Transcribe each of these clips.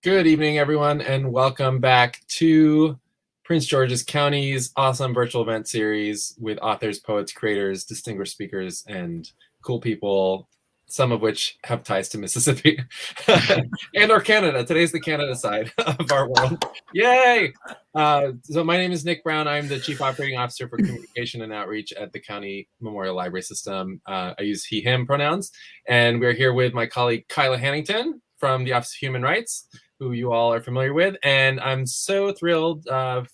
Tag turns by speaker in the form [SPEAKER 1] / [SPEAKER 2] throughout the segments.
[SPEAKER 1] Good evening, everyone, and welcome back to Prince George's County's awesome virtual event series with authors, poets, creators, distinguished speakers, and cool people, some of which have ties to Mississippi and or Canada. Today's the Canada side of our world. Yay! So my name is Nick Brown. I'm the Chief Operating Officer for Communication and Outreach at the County Memorial Library System. I use he, him pronouns, and we're here with my colleague Kyla Hannington from the Office of Human Rights, who you all are familiar with. And I'm so thrilled on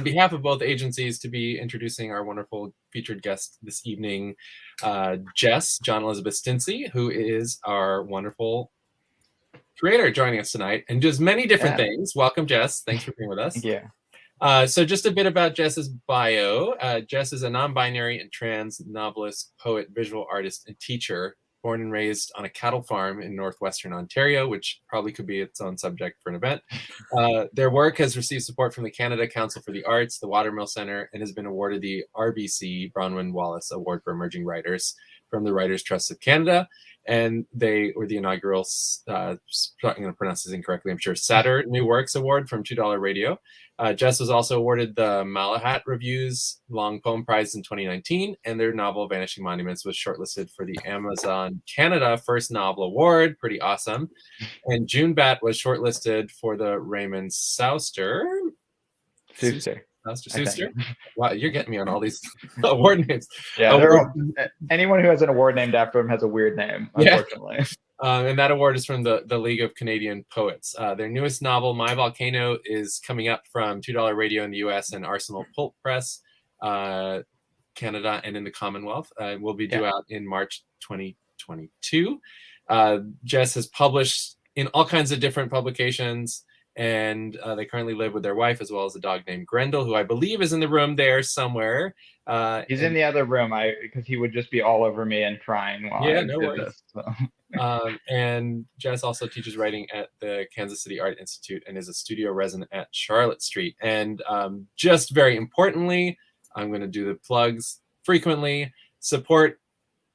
[SPEAKER 1] behalf of both agencies to be introducing our wonderful featured guest this evening, Jess, John Elizabeth Stintzi, who is our wonderful creator joining us tonight and does many different things. Welcome, Jess. Thanks for being with us.
[SPEAKER 2] Thank you.
[SPEAKER 1] So just a bit about Jess's bio. Jess is a non-binary and trans novelist, poet, visual artist, and teacher, born and raised on a cattle farm in northwestern Ontario, which probably could be its own subject for an event. Their work has received support from the Canada Council for the Arts, the Watermill Centre, and has been awarded the RBC Bronwyn Wallace Award for Emerging Writers from the Writers' Trust of Canada. And they were the inaugural, I'm going to pronounce this incorrectly, I'm sure, Satter New Works Award from $2 Radio. Jess was also awarded the Malahat Review's Long Poem Prize in 2019, and their novel Vanishing Monuments was shortlisted for the Amazon Canada First Novel Award. Pretty awesome. And June Bat was shortlisted for the Raymond Souster. Wow, you're getting me on all these award names.
[SPEAKER 2] Yeah, anyone who has an award named after him has a weird name, unfortunately.
[SPEAKER 1] Yeah. And that award is from the League of Canadian Poets. Their newest novel, My Volcano, is coming up from $2 Radio in the US and Arsenal Pulp Press, Canada, and in the Commonwealth. Will be due out in March 2022. Jess has published in all kinds of different publications, and they currently live with their wife as well as a dog named Grendel, who I believe is in the room there somewhere.
[SPEAKER 2] He's in the other room because he would just be all over me and crying while I did this. So.
[SPEAKER 1] And Jess also teaches writing at the Kansas City Art Institute and is a studio resident at Charlotte Street. And just very importantly, I'm going to do the plugs frequently. Support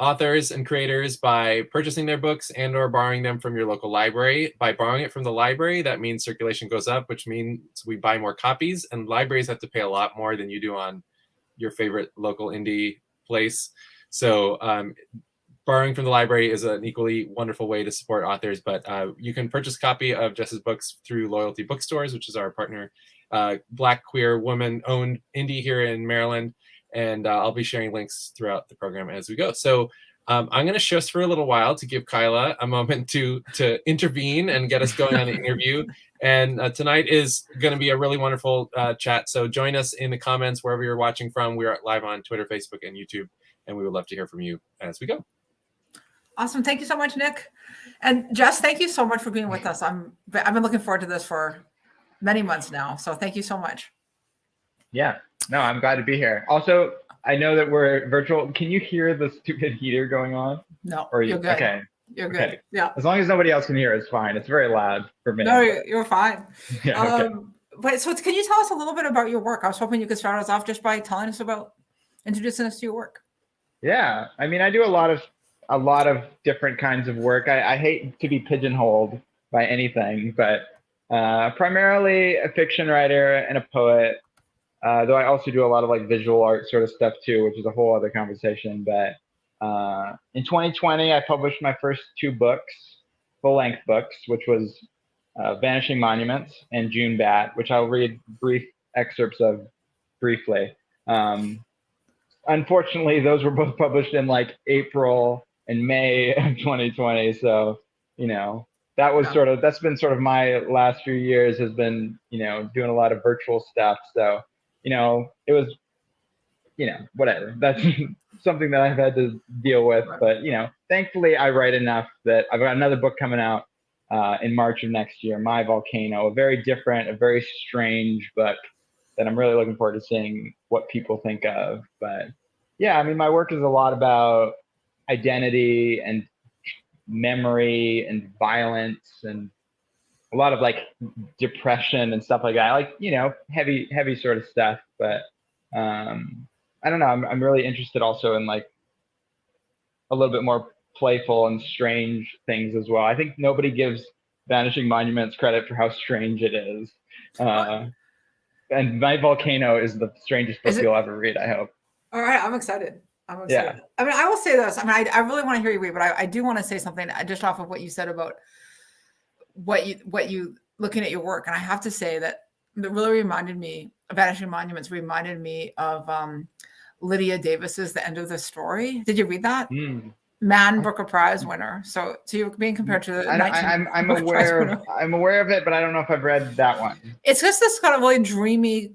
[SPEAKER 1] authors and creators by purchasing their books and or borrowing them from your local library. By borrowing it from the library, that means circulation goes up, which means we buy more copies, and libraries have to pay a lot more than you do on your favorite local indie place. So borrowing from the library is an equally wonderful way to support authors, but you can purchase a copy of Jess's books through Loyalty Bookstores, which is our partner, Black, queer, woman-owned indie here in Maryland. And I'll be sharing links throughout the program as we go. So I'm going to shift for a little while to give Kyla a moment to intervene and get us going on the interview. And tonight is going to be a really wonderful chat. So join us in the comments wherever you're watching from. We're live on Twitter, Facebook, and YouTube, and we would love to hear from you as we go.
[SPEAKER 3] Awesome. Thank you so much, Nick. And Jess, thank you so much for being with us. I've been looking forward to this for many months now. So thank you so much.
[SPEAKER 2] Yeah. No, I'm glad to be here. Also, I know that we're virtual. Can you hear the stupid heater going on?
[SPEAKER 3] No,
[SPEAKER 2] or
[SPEAKER 3] you're good.
[SPEAKER 2] Okay.
[SPEAKER 3] You're good.
[SPEAKER 2] Okay.
[SPEAKER 3] Yeah.
[SPEAKER 2] As long as nobody else can hear, it's fine. It's very loud for me.
[SPEAKER 3] No, you're fine.
[SPEAKER 2] Yeah, okay.
[SPEAKER 3] But so can you tell us a little bit about your work? I was hoping you could start us off just by telling us introducing us to your work.
[SPEAKER 2] Yeah. I mean, I do a lot of different kinds of work. I hate to be pigeonholed by anything, but primarily a fiction writer and a poet. Though I also do a lot of like visual art sort of stuff too, which is a whole other conversation. But in 2020, I published my first two books, full-length books, which was Vanishing Monuments and June Bat, which I'll read brief excerpts of briefly. Unfortunately, those were both published in like April and May of 2020. So, that's been sort of my last few years has been, doing a lot of virtual stuff. So, it was, whatever. That's something that I've had to deal with. But, thankfully I write enough that I've got another book coming out in March of next year, My Volcano, a very different, a very strange book that I'm really looking forward to seeing what people think of. But yeah, I mean, my work is a lot about identity and memory and violence and a lot of like depression and stuff like that, like, you know, heavy sort of stuff. But I don't know, I'm really interested also in like a little bit more playful and strange things as well. I think nobody gives Vanishing Monuments credit for how strange it is. And my Volcano is the strangest book you'll ever read, I hope.
[SPEAKER 3] All right, I'm excited. Yeah. I mean, I will say this. I mean, I really want to hear you read, but I do want to say something just off of what you said about what you looking at your work. And I have to say that it really reminded me, Vanishing Monuments reminded me of Lydia Davis's The End of the Story. Did you read that? Man Booker Prize winner. So you're being compared to
[SPEAKER 2] I'm aware of it, but I don't know if I've read that one.
[SPEAKER 3] It's just this kind of really dreamy,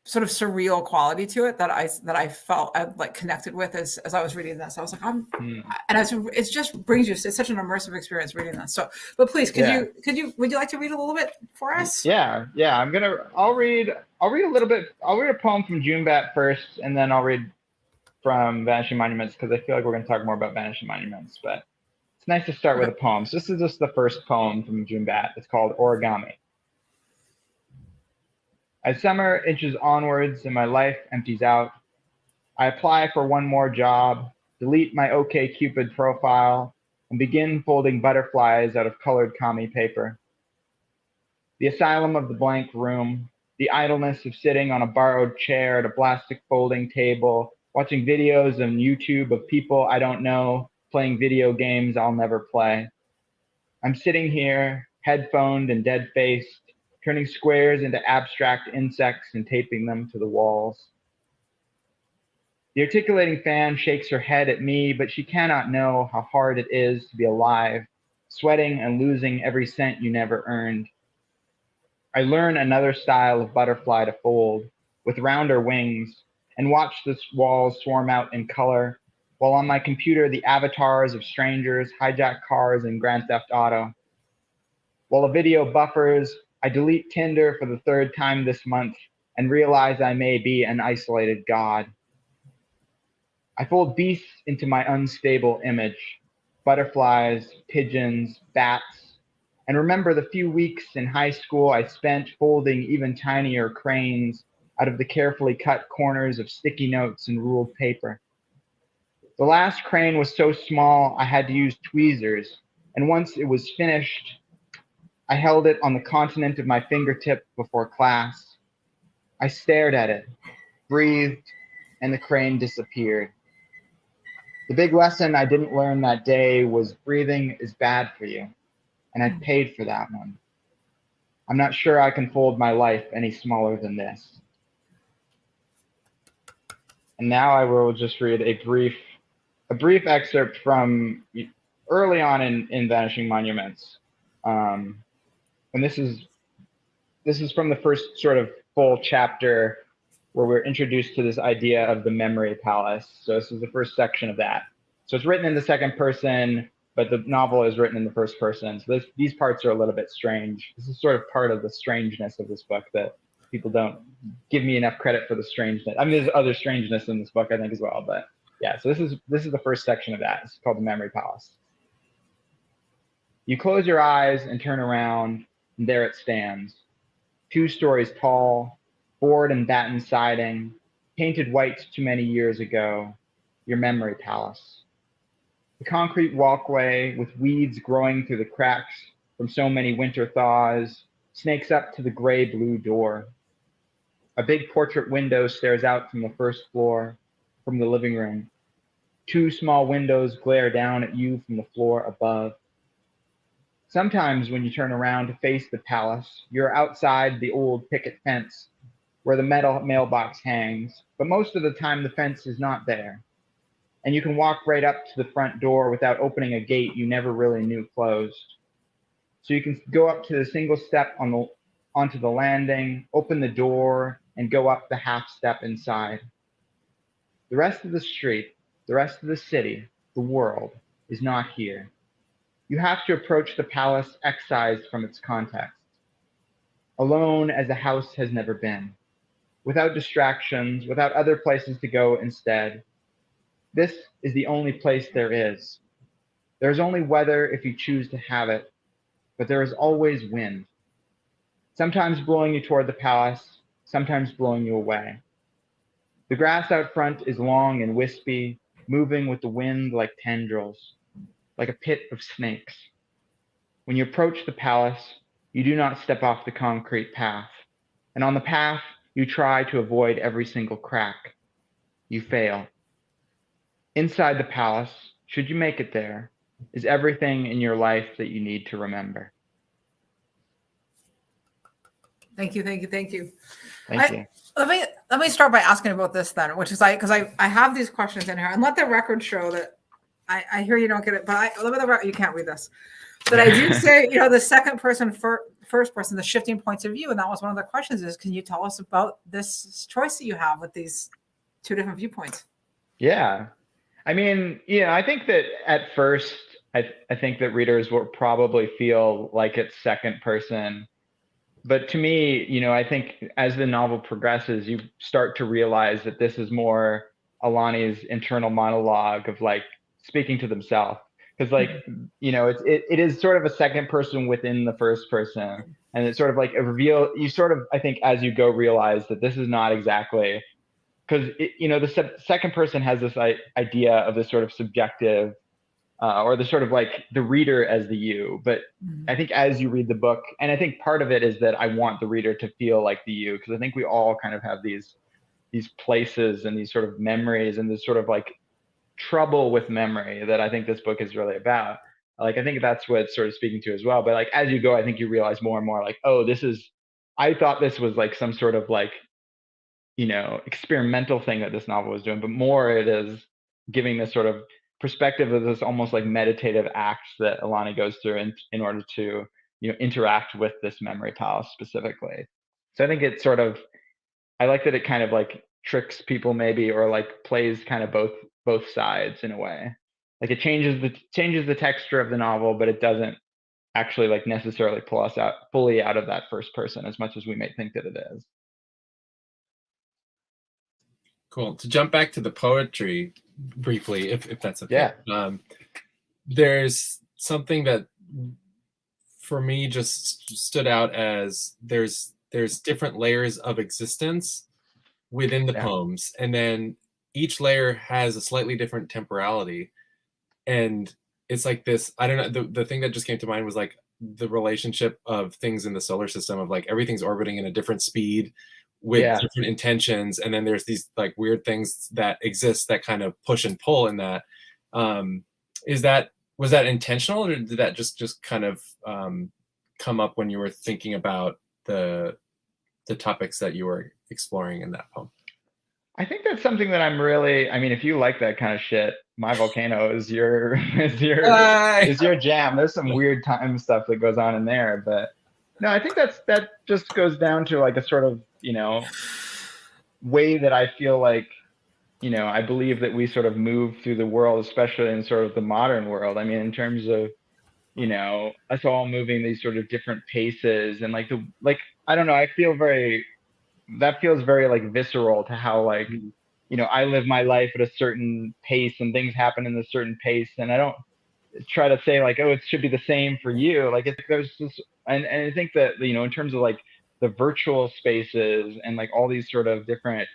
[SPEAKER 3] sort of surreal quality to it that I felt I like connected with as I was reading this. I was like, it just brings you. It's such an immersive experience reading this. So, but please, would you like to read a little bit for us?
[SPEAKER 2] Yeah. I'll read a little bit. I'll read a poem from June Bat first, and then I'll read from Vanishing Monuments, because I feel like we're going to talk more about Vanishing Monuments, but it's nice to start with a poem. So this is just the first poem from June Bat. It's called Origami. As summer inches onwards and my life empties out, I apply for one more job, delete my OkCupid profile, and begin folding butterflies out of colored commie paper. The asylum of the blank room, the idleness of sitting on a borrowed chair at a plastic folding table, watching videos on YouTube of people I don't know playing video games I'll never play. I'm sitting here, headphoned and dead-faced, turning squares into abstract insects and taping them to the walls. The articulating fan shakes her head at me, but she cannot know how hard it is to be alive, sweating and losing every cent you never earned. I learn another style of butterfly to fold, with rounder wings, and watch the walls swarm out in color, while on my computer the avatars of strangers hijack cars in Grand Theft Auto. While a video buffers, I delete Tinder for the third time this month and realize I may be an isolated god. I fold beasts into my unstable image, butterflies, pigeons, bats, and remember the few weeks in high school I spent folding even tinier cranes out of the carefully cut corners of sticky notes and ruled paper. The last crane was so small I had to use tweezers, and once it was finished, I held it on the continent of my fingertip before class. I stared at it, breathed, and the crane disappeared. The big lesson I didn't learn that day was breathing is bad for you, and I paid for that one. I'm not sure I can fold my life any smaller than this. And now I will just read a brief excerpt from early on in Vanishing Monuments. And this is from the first sort of full chapter where we're introduced to this idea of the memory palace. So this is the first section of that. So it's written in the second person, but the novel is written in the first person. So these parts are a little bit strange. This is sort of part of the strangeness of this book that people don't give me enough credit for the strangeness. I mean, there's other strangeness in this book, I think, as well. But yeah, so this is the first section of that. It's called the Memory Palace. You close your eyes and turn around, and there it stands. 2 stories tall, board and batten siding, painted white too many years ago, your memory palace. The concrete walkway with weeds growing through the cracks from so many winter thaws snakes up to the gray-blue door. A big portrait window stares out from the first floor, from the living room. 2 small windows glare down at you from the floor above. Sometimes when you turn around to face the palace, you're outside the old picket fence where the metal mailbox hangs, but most of the time the fence is not there. And you can walk right up to the front door without opening a gate you never really knew closed. So you can go up to the single step onto the landing, open the door, and go up the half step inside. The rest of the street, the rest of the city, the world, is not here. You have to approach the palace excised from its context, alone as a house has never been, without distractions, without other places to go instead. This is the only place there is. There's only weather if you choose to have it, but there is always wind. Sometimes blowing you toward the palace, sometimes blowing you away. The grass out front is long and wispy, moving with the wind like tendrils, like a pit of snakes. When you approach the palace, you do not step off the concrete path, and on the path, you try to avoid every single crack. You fail. Inside the palace, should you make it there, is everything in your life that you need to remember.
[SPEAKER 3] Thank you.
[SPEAKER 2] Thank you.
[SPEAKER 3] Let me start by asking about this then, which is because I have these questions in here, and let the record show that I hear you don't get it, but you can't read this. But I do say, the second person, first person, the shifting points of view, and that was one of the questions is, can you tell us about this choice that you have with these two different viewpoints?
[SPEAKER 2] Yeah. I mean, I think that at first, I think that readers will probably feel like it's second person. But to me, I think as the novel progresses, you start to realize that this is more Alani's internal monologue of like speaking to themselves. Because it is sort of a second person within the first person. And it's sort of like a reveal. You sort of, I think, as you go, realize that this is not exactly, because the second person has this idea of this sort of subjective, or the sort of like the reader as the you. But I think as you read the book, and I think part of it is that I want the reader to feel like the you, because I think we all kind of have these places and these sort of memories and this sort of like trouble with memory that I think this book is really about. Like, I think that's what it's sort of speaking to as well. But like, as you go, I think you realize more and more like, oh, I thought this was like some sort of like, experimental thing that this novel was doing, but more it is giving this sort of perspective of this almost like meditative act that Alani goes through in order to, interact with this memory palace specifically. So I think it's sort of, I like that it kind of like tricks people maybe, or like plays kind of both sides in a way. Like it changes the texture of the novel, but it doesn't actually like necessarily pull us out fully out of that first person as much as we may think that it is.
[SPEAKER 1] Cool. To jump back to the poetry briefly, if that's okay. Yeah. There's something that for me just stood out as there's different layers of existence within the poems, and then each layer has a slightly different temporality. And it's like this, I don't know, the thing that just came to mind was like the relationship of things in the solar system of like everything's orbiting in a different speed with different intentions, and then there's these like weird things that exist that kind of push and pull in that. Was that intentional, or did that just kind of come up when you were thinking about the topics that you were exploring in that poem?
[SPEAKER 2] I think that's something that I'm really, I mean, if you like that kind of shit, my Volcano is your jam. There's some weird time stuff that goes on in there, but no, I think that just goes down to like a sort of, way that I feel like, I believe that we sort of move through the world, especially in sort of the modern world. I mean, in terms of, us all moving these sort of different paces, and I don't know, that feels very like visceral to how like, I live my life at a certain pace and things happen in a certain pace. And I don't try to say like, oh, it should be the same for you. Like there's this, and I think that, in terms of like the virtual spaces and like all these sort of different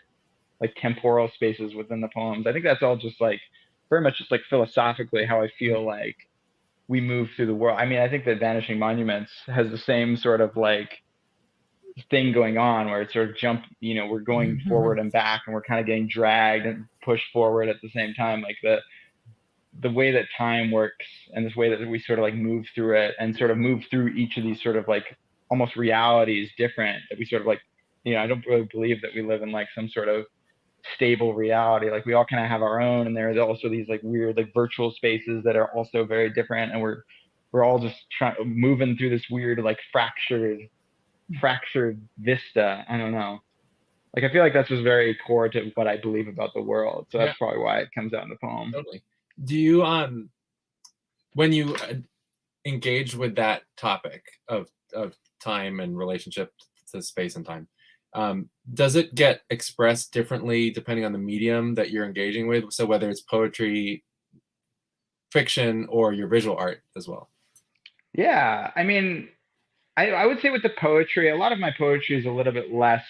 [SPEAKER 2] like temporal spaces within the poems, I think that's all just like very much just like philosophically how I feel like we move through the world. I mean, I think that Vanishing Monuments has the same sort of like thing going on where it's sort of we're going forward and back, and we're kind of getting dragged and pushed forward at the same time. Like the way that time works and this way that we sort of like move through it and sort of move through each of these sort of like almost realities different, that we sort of like, I don't really believe that we live in like some sort of stable reality. Like we all kind of have our own, and there's also these like weird like virtual spaces that are also very different, and we're all just moving through this weird like fractured vista. I don't know. Like I feel like that's just very core to what I believe about the world. So that's probably why it comes out in the poem.
[SPEAKER 1] Totally. Do you when you engage with that topic of time and relationship to space and time, does it get expressed differently depending on the medium that you're engaging with? So whether it's poetry, fiction or your visual art as well?
[SPEAKER 2] Yeah, I mean, I would say with the poetry, a lot of my poetry is a little bit less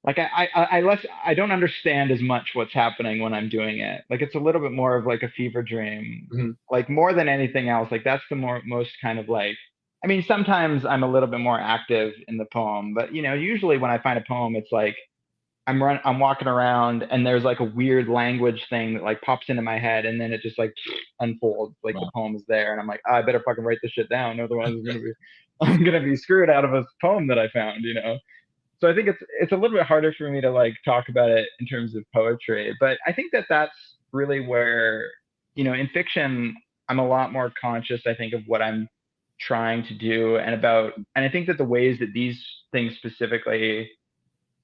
[SPEAKER 2] like I don't understand as much what's happening when I'm doing it. Like it's a little bit more of like a fever dream,
[SPEAKER 1] Mm-hmm.
[SPEAKER 2] like more than anything else. Like that's the most kind of like, I mean, sometimes I'm a little bit more active in the poem, but you know, usually when I find a poem, it's like I'm walking around and there's like a weird language thing that like pops into my head, and then it just like unfolds, like the poem is there, and I'm like, oh, I better fucking write this shit down, otherwise I'm gonna be screwed out of a poem that I found, you know. So I think it's a little bit harder for me to like talk about it in terms of poetry, but I think that that's really where, you know, in fiction I'm a lot more conscious, I think, of what I'm trying to do and I think that the ways that these things specifically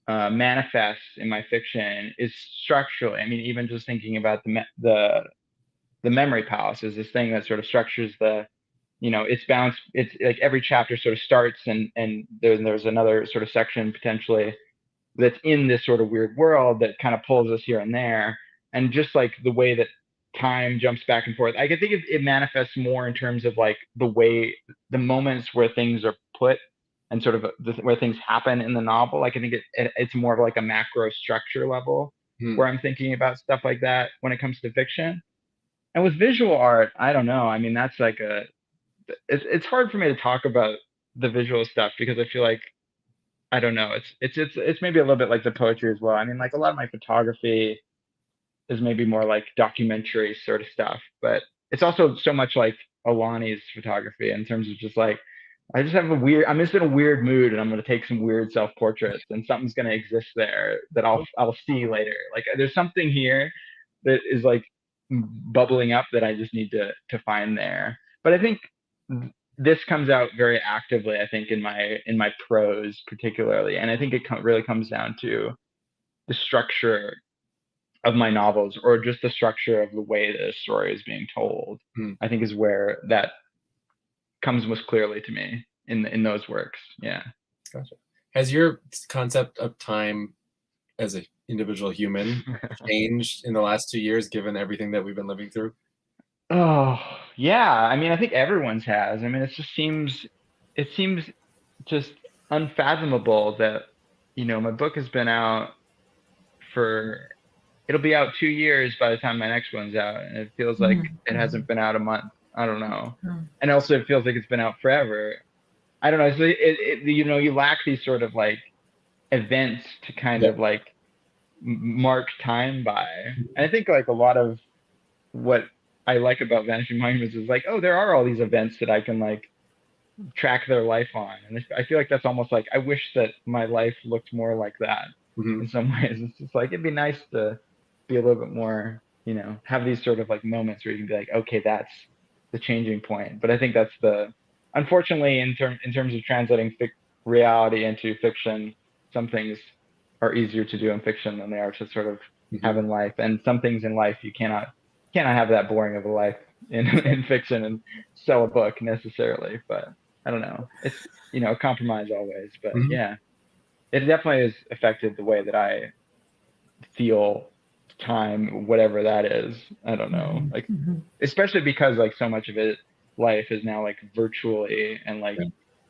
[SPEAKER 2] manifests in my fiction is structurally. I mean, even just thinking about the memory palace is this thing that sort of structures the, you know, it's like every chapter sort of starts and there's another sort of section potentially that's in this sort of weird world that kind of pulls us here and there, and just like the way that time jumps back and forth. I can think it manifests more in terms of like the moments where things are put and sort of where things happen in the novel. Like I think it's more of like a macro structure level where I'm thinking about stuff like that when it comes to fiction. And with visual art, I don't know. I mean, that's like it's hard for me to talk about the visual stuff because I feel like, I don't know. It's maybe a little bit like the poetry as well. I mean, like a lot of my photography is maybe more like documentary sort of stuff, but it's also so much like Alani's photography in terms of just like, I'm just in a weird mood and I'm going to take some weird self-portraits and something's going to exist there that I'll see later. Like there's something here that is like bubbling up that I just need to find there. But I think this comes out very actively, I think, in my prose particularly. And I think it really comes down to the structure of my novels, or just the structure of the way the story is being told. I think is where that comes most clearly to me in those works. Yeah.
[SPEAKER 1] Gotcha. Has your concept of time as an individual human changed in the last 2 years, given everything that we've been living through?
[SPEAKER 2] Oh, yeah. I mean, I think everyone's has. I mean, it seems just unfathomable that, you know, my book has been out it'll be out 2 years by the time my next one's out. And it feels like it hasn't been out a month. I don't know. And also it feels like it's been out forever. I don't know. So you know, you lack these sort of like events to kind of like mark time by. And I think like a lot of what I like about Vanishing Monuments is like, oh, there are all these events that I can like track their life on. And I feel like that's almost like, I wish that my life looked more like that in some ways. It's just like, it'd be nice to be a little bit more, you know, have these sort of like moments where you can be like, okay, that's the changing point. But I think that's unfortunately, in terms of translating reality into fiction, some things are easier to do in fiction than they are to sort of have in life. And some things in life you cannot have that boring of a life in fiction and sell a book necessarily. But I don't know. It's, you know, a compromise always. But yeah, it definitely has affected the way that I feel time, whatever that is. I don't know. Like, especially because like so much of life is now like virtually, and like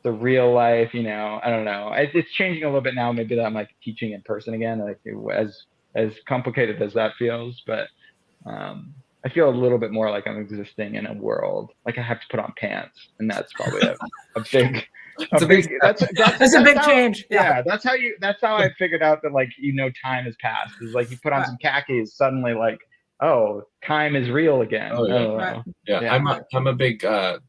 [SPEAKER 2] the real life, you know, I don't know. It's changing a little bit now. Maybe that I'm like teaching in person again, like as complicated as that feels. But I feel a little bit more like I'm existing in a world. Like I have to put on pants, and that's probably a big. That's a big
[SPEAKER 3] change.
[SPEAKER 2] Yeah, that's how I figured out that, like, you know, time has passed. Is like you put on some khakis, suddenly like, oh, time is real again.
[SPEAKER 1] Oh, yeah.
[SPEAKER 2] I don't know.
[SPEAKER 1] Yeah. I'm a big I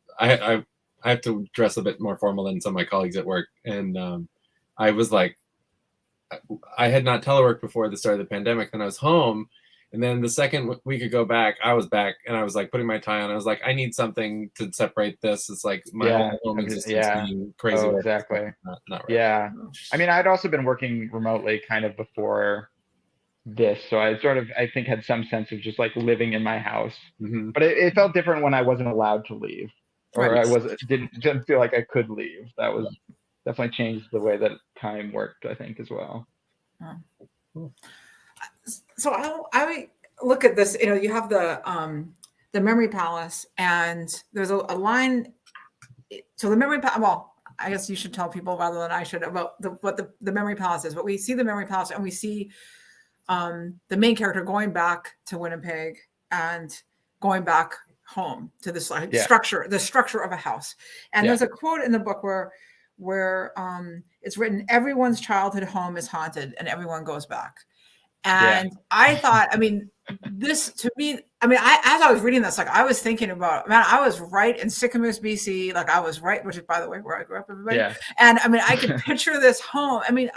[SPEAKER 1] have to dress a bit more formal than some of my colleagues at work, and I was like, I had not teleworked before the start of the pandemic, and I was home. And then the second we could go back, I was back, and I was like putting my tie on. I was like, I need something to separate this. It's like my home existence being crazy.
[SPEAKER 2] Oh, exactly.
[SPEAKER 1] Not right.
[SPEAKER 2] Yeah. I mean, I'd also been working remotely kind of before this, so I sort of, I think, had some sense of just like living in my house. But it felt different when I wasn't allowed to leave, or I didn't feel like I could leave. That was definitely changed the way that time worked, I think, as well.
[SPEAKER 3] So I look at this, you know, you have the the Memory Palace, and there's a line. So the Memory Palace, well, I guess you should tell people rather than I should about what the Memory Palace is. But we see the Memory Palace, and we see the main character going back to Winnipeg and going back home to this like structure, the structure of a house. And there's a quote in the book where it's written, "Everyone's childhood home is haunted and everyone goes back." And I thought, I mean, this to me, I mean, as I was reading this, like I was thinking about, man, I was right in Sycamus, BC. Like I was right, which is, by the way, where I grew up, everybody. And I mean, I could picture this home. I mean,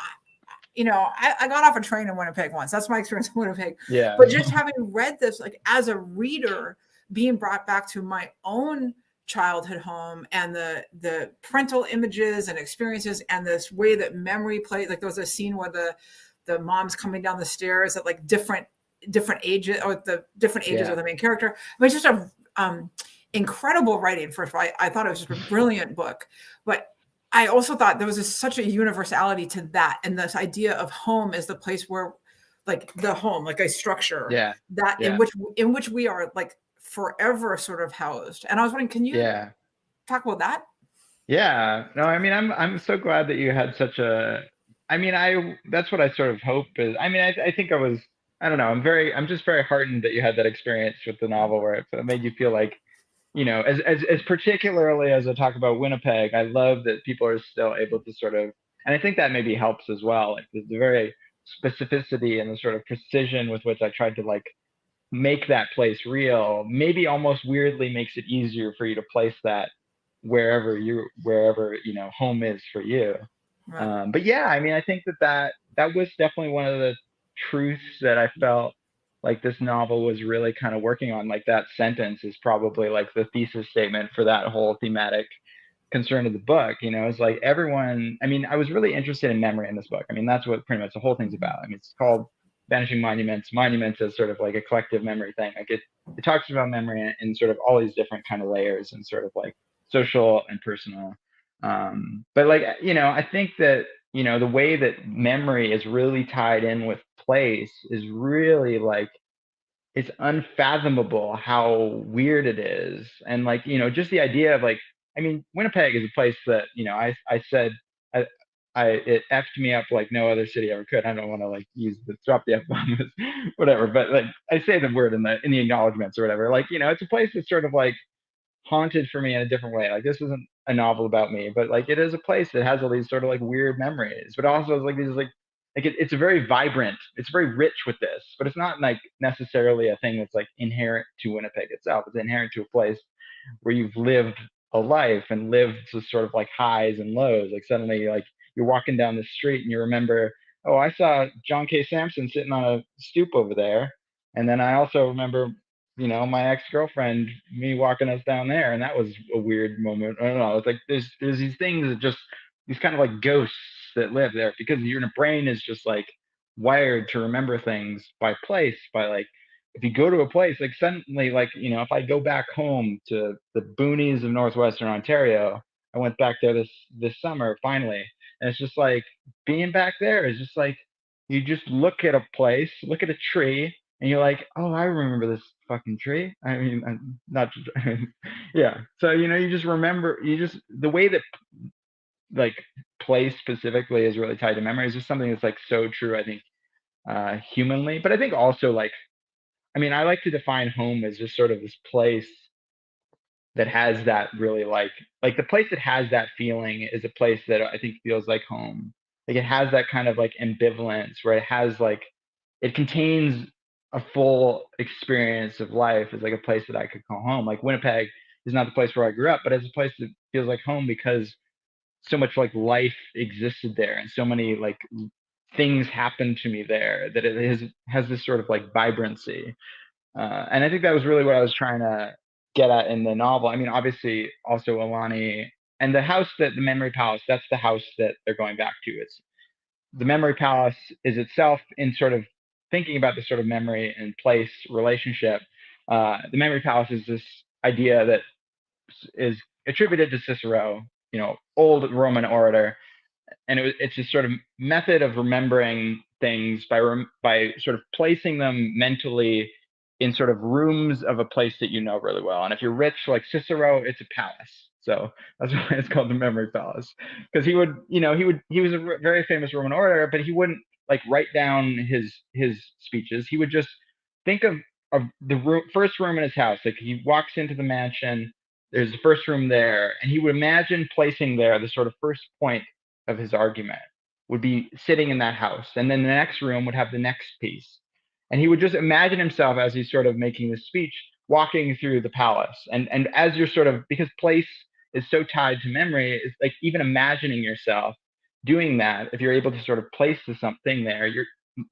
[SPEAKER 3] you know, I got off a train in Winnipeg once. That's my experience in Winnipeg. But just having read this, like as a reader, being brought back to my own childhood home and the parental images and experiences and this way that memory played, like there was a scene where the mom's coming down the stairs at like different ages, or the different ages of the main character. I mean, it's just a incredible writing. First of all, I thought it was just a brilliant book, but I also thought there was such a universality to that, and this idea of home as the place where, like the home, like a structure in which we are like forever sort of housed. And I was wondering, can you talk about that?
[SPEAKER 2] Yeah, no, I mean, I'm so glad that you had such a, I mean, that's what I sort of hope is, I mean, I think I don't know, I'm just very heartened that you had that experience with the novel where it made you feel like, you know, as particularly as I talk about Winnipeg, I love that people are still able to sort of, and I think that maybe helps as well, like the very specificity and the sort of precision with which I tried to like make that place real, maybe almost weirdly makes it easier for you to place that wherever you know home is for you. Right. But yeah, I mean, I think that was definitely one of the truths that I felt like this novel was really kind of working on. Like that sentence is probably like the thesis statement for that whole thematic concern of the book. You know, it's like everyone, I mean, I was really interested in memory in this book. I mean, that's what pretty much the whole thing's about. I mean, it's called Vanishing Monuments as sort of like a collective memory thing. Like it talks about memory in sort of all these different kind of layers and sort of like social and personal. But like, you know, I think that, you know, the way that memory is really tied in with place is really like, it's unfathomable how weird it is. And like, you know, just the idea of like, I mean, Winnipeg is a place that, you know, I said, it effed me up like no other city ever could. I don't want to like drop the F bomb, whatever, but like I say the word in the acknowledgments or whatever. Like, you know, it's a place that's sort of like haunted for me in a different way. Like this isn't a novel about me, but like it is a place that has all these sort of like weird memories, but also like these like it's a very vibrant, it's very rich with this, but it's not like necessarily a thing that's like inherent to Winnipeg itself. It's inherent to a place where you've lived a life and lived to sort of like highs and lows. Like suddenly like you're walking down the street and you remember, oh, I saw John K. Sampson sitting on a stoop over there. And then I also remember, you know, my ex-girlfriend, me walking us down there. And that was a weird moment. I don't know. It's like, there's these things that just, these kind of like ghosts that live there because your brain is just like wired to remember things by place, by like, if you go to a place, like suddenly, like, you know, if I go back home to the boonies of Northwestern Ontario, I went back there this summer, finally. And it's just like being back there is just like, you just look at a place, look at a tree, and you're like, oh, I remember this fucking tree. I mean, I'm not, yeah. So, you know, you just remember, the way that like place specifically is really tied to memory is just something that's like so true, I think, humanly. But I think also like, I mean, I like to define home as just sort of this place that has that really like the place that has that feeling is a place that I think feels like home. Like it has that kind of like ambivalence where it has like, it contains a full experience of life as like a place that I could call home. Like Winnipeg is not the place where I grew up, but as a place that feels like home because so much like life existed there and so many like things happened to me there that it has this sort of like vibrancy. And I think that was really what I was trying to get at in the novel. I mean, obviously also Alani and the house that the Memory Palace, that's the house that they're going back to. It's the Memory Palace is itself in sort of thinking about the sort of memory and place relationship. The Memory Palace is this idea that is attributed to Cicero, you know, old Roman orator. And it's this sort of method of remembering things by sort of placing them mentally in sort of rooms of a place that you know really well. And if you're rich, like Cicero, it's a palace. So that's why it's called the Memory Palace, because he was a very famous Roman orator, but he wouldn't like write down his speeches. He would just think of the first room in his house. Like he walks into the mansion, there's the first room there, and he would imagine placing there the sort of first point of his argument would be sitting in that house, and then the next room would have the next piece. And he would just imagine himself as he's sort of making this speech, walking through the palace. And as you're sort of, because place is so tied to memory, it's like even imagining yourself doing that, if you're able to sort of place something there, you're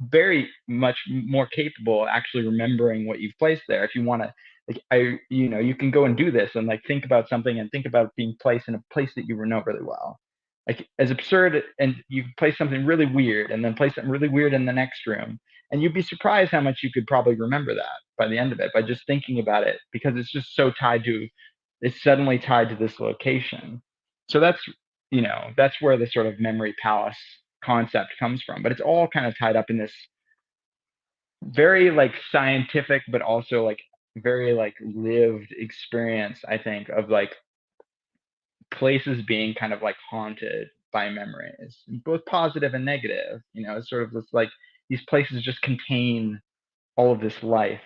[SPEAKER 2] very much more capable of actually remembering what you've placed there. If you want to, like, you can go and do this and like think about something and think about being placed in a place that you know really well. Like as absurd, and you place something really weird and then place something really weird in the next room. And you'd be surprised how much you could probably remember that by the end of it, by just thinking about it, because it's just so it's suddenly tied to this location. So that's where the sort of memory palace concept comes from. But it's all kind of tied up in this very like scientific, but also like very like lived experience, I think, of like places being kind of like haunted by memories, both positive and negative. It's sort of this like, these places just contain all of this life,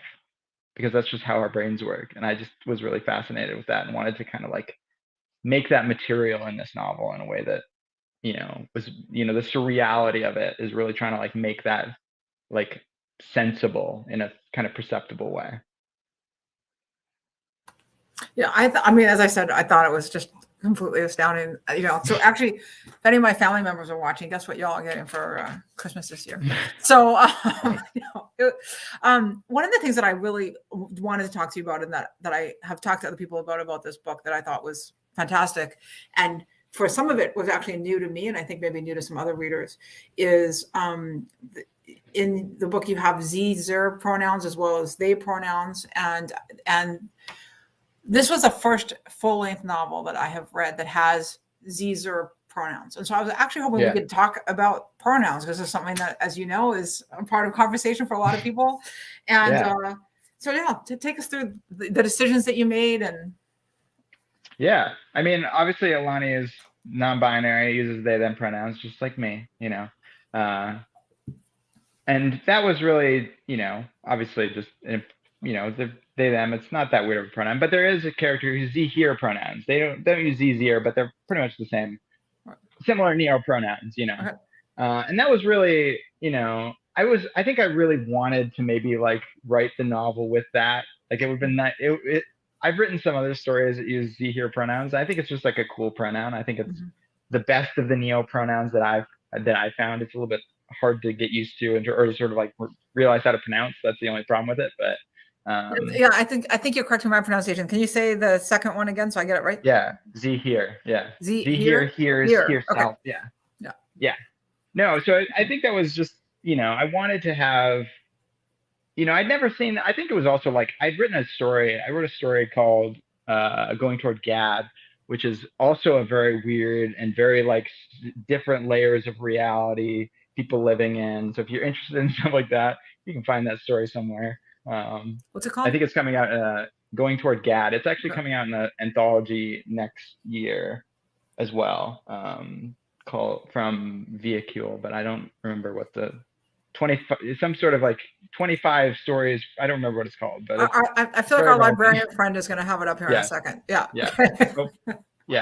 [SPEAKER 2] because that's just how our brains work. And I just was really fascinated with that and wanted to kind of like make that material in this novel in a way that, was, the surreality of it is really trying to like make that like sensible in a kind of perceptible way.
[SPEAKER 3] Yeah, I mean, as I said, I thought it was just completely astounding. So actually, if any of my family members are watching, guess what y'all are getting for Christmas this year? So, one of the things that I really wanted to talk to you about, and that I have talked to other people about this book that I thought was fantastic, and for some of it was actually new to me, and I think maybe new to some other readers, is in the book you have ze/zer pronouns as well as they pronouns, and this was the first full-length novel that I have read that has ze/zer pronouns. And so I was actually hoping we could talk about pronouns, because it's something that, as you know, is a part of conversation for a lot of people. And to take us through the decisions that you made. And
[SPEAKER 2] yeah, I mean, obviously Alani is non-binary, uses they, them pronouns, just like me, and that was really, obviously just, the they, them, it's not that weird of a pronoun, but there is a character who's ze, here pronouns. They don't use ze, zere, but they're pretty much the same, similar neo pronouns, and that was really, I think I really wanted to maybe like write the novel with that. Like it would have been nice. I've written some other stories that use ze, here pronouns. I think it's just like a cool pronoun. I think it's the best of the neo pronouns that I found. It's a little bit hard to get used to or to sort of like realize how to pronounce. That's the only problem with it, but
[SPEAKER 3] I think you're correcting my pronunciation. Can you say the second one again so I get it right?
[SPEAKER 2] Yeah, ze, here. Yeah,
[SPEAKER 3] ze,
[SPEAKER 2] here, here,
[SPEAKER 3] okay.
[SPEAKER 2] south. Yeah. No, so I think that was just, I wanted to have, I'd never seen. I think it was also like I'd written a story. I wrote a story called Going Toward Gad, which is also a very weird and very like different layers of reality people living in. So if you're interested in stuff like that, you can find that story somewhere.
[SPEAKER 3] What's it called?
[SPEAKER 2] I think it's coming out Going Toward Gad. It's actually coming out in an anthology next year as well, called from Vehicule, but I don't remember what the 25, some sort of like 25 stories. I don't remember what it's called, but
[SPEAKER 3] I feel like our librarian friend is going to have it up here in a second. Yeah.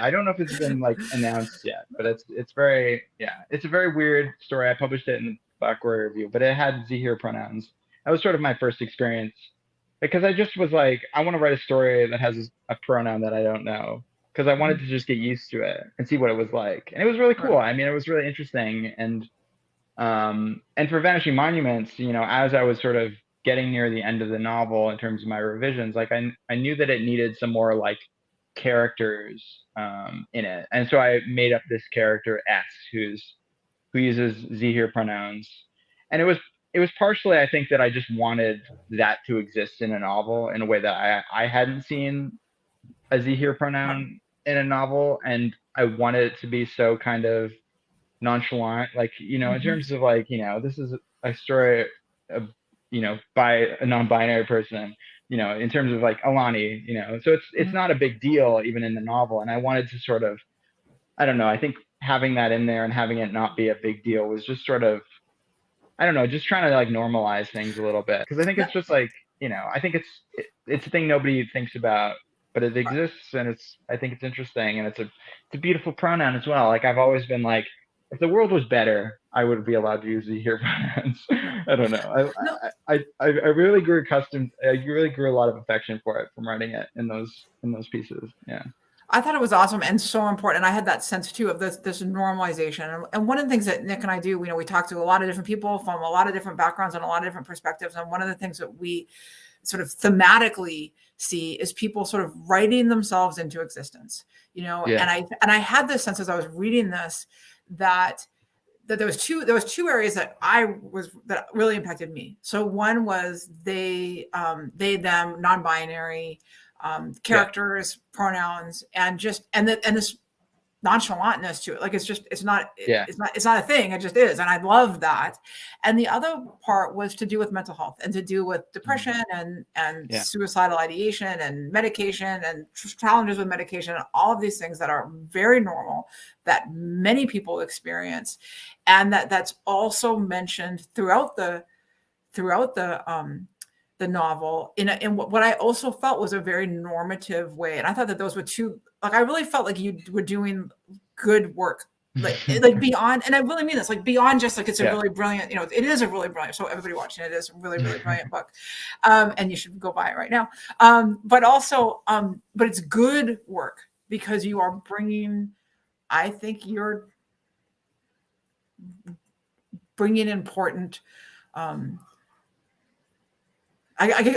[SPEAKER 2] I don't know if it's been like announced yet, but it's a very weird story. I published it in the Black Warrior Review, but it had ze, here pronouns. That was sort of my first experience, because I just was like, I want to write a story that has a pronoun that I don't know, because I wanted to just get used to it and see what it was like. And it was really cool. I mean, it was really interesting. And for Vanishing Monuments, as I was sort of getting near the end of the novel in terms of my revisions, like I knew that it needed some more like characters in it. And so I made up this character S who uses ze, here pronouns. And it was partially, I think, that I just wanted that to exist in a novel in a way that I hadn't seen a ze, here pronoun in a novel, and I wanted it to be so kind of nonchalant, like, in terms of like, this is a story by a non-binary person, in terms of like Alani, so it's not a big deal even in the novel. And I wanted to sort of, I don't know, I think having that in there and having it not be a big deal was just sort of, I don't know, just trying to like normalize things a little bit. Cause I think it's just like, I think it's a thing nobody thinks about, but it exists, and I think it's interesting, and it's a beautiful pronoun as well. Like I've always been like, if the world was better, I would be allowed to use the he pronouns. I don't know. I really grew accustomed. I really grew a lot of affection for it from writing it in those pieces. Yeah.
[SPEAKER 3] I thought it was awesome and so important. And I had that sense too of this normalization. And one of the things that Nick and I do, we talk to a lot of different people from a lot of different backgrounds and a lot of different perspectives. And one of the things that we sort of thematically see is people sort of writing themselves into existence,
[SPEAKER 2] Yeah.
[SPEAKER 3] and I had this sense as I was reading this that there was two areas that that really impacted me. So one was they, them, non-binary, characters, pronouns, and this nonchalantness to it. Like it's not a thing. It just is. And I love that. And the other part was to do with mental health and to do with depression and suicidal ideation and medication and challenges with medication and all of these things that are very normal that many people experience. And that's also mentioned throughout the novel in what I also felt was a very normative way. And I thought that those were two, like, I really felt like you were doing good work, like beyond, and I really mean this, like beyond just like, it's a really brilliant, it is a really brilliant, so everybody watching it is a really, really brilliant book. And you should go buy it right now. But also, but it's good work because you are bringing, I think you're bringing important, I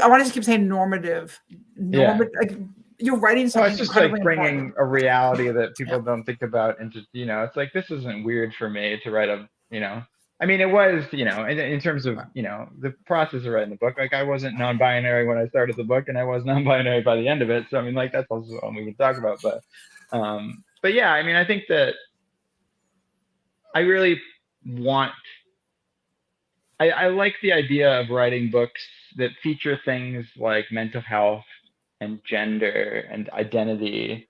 [SPEAKER 3] want to keep saying normative. Like you're writing something.
[SPEAKER 2] It's just like bringing important. A reality that people don't think about into, it's like, this isn't weird for me to write a, I mean, it was, in terms of, the process of writing the book. Like I wasn't non-binary when I started the book, and I was non-binary by the end of it. So I mean, like that's also something we can talk about. But yeah, I mean, I think that I really want. I like the idea of writing books that feature things like mental health and gender and identity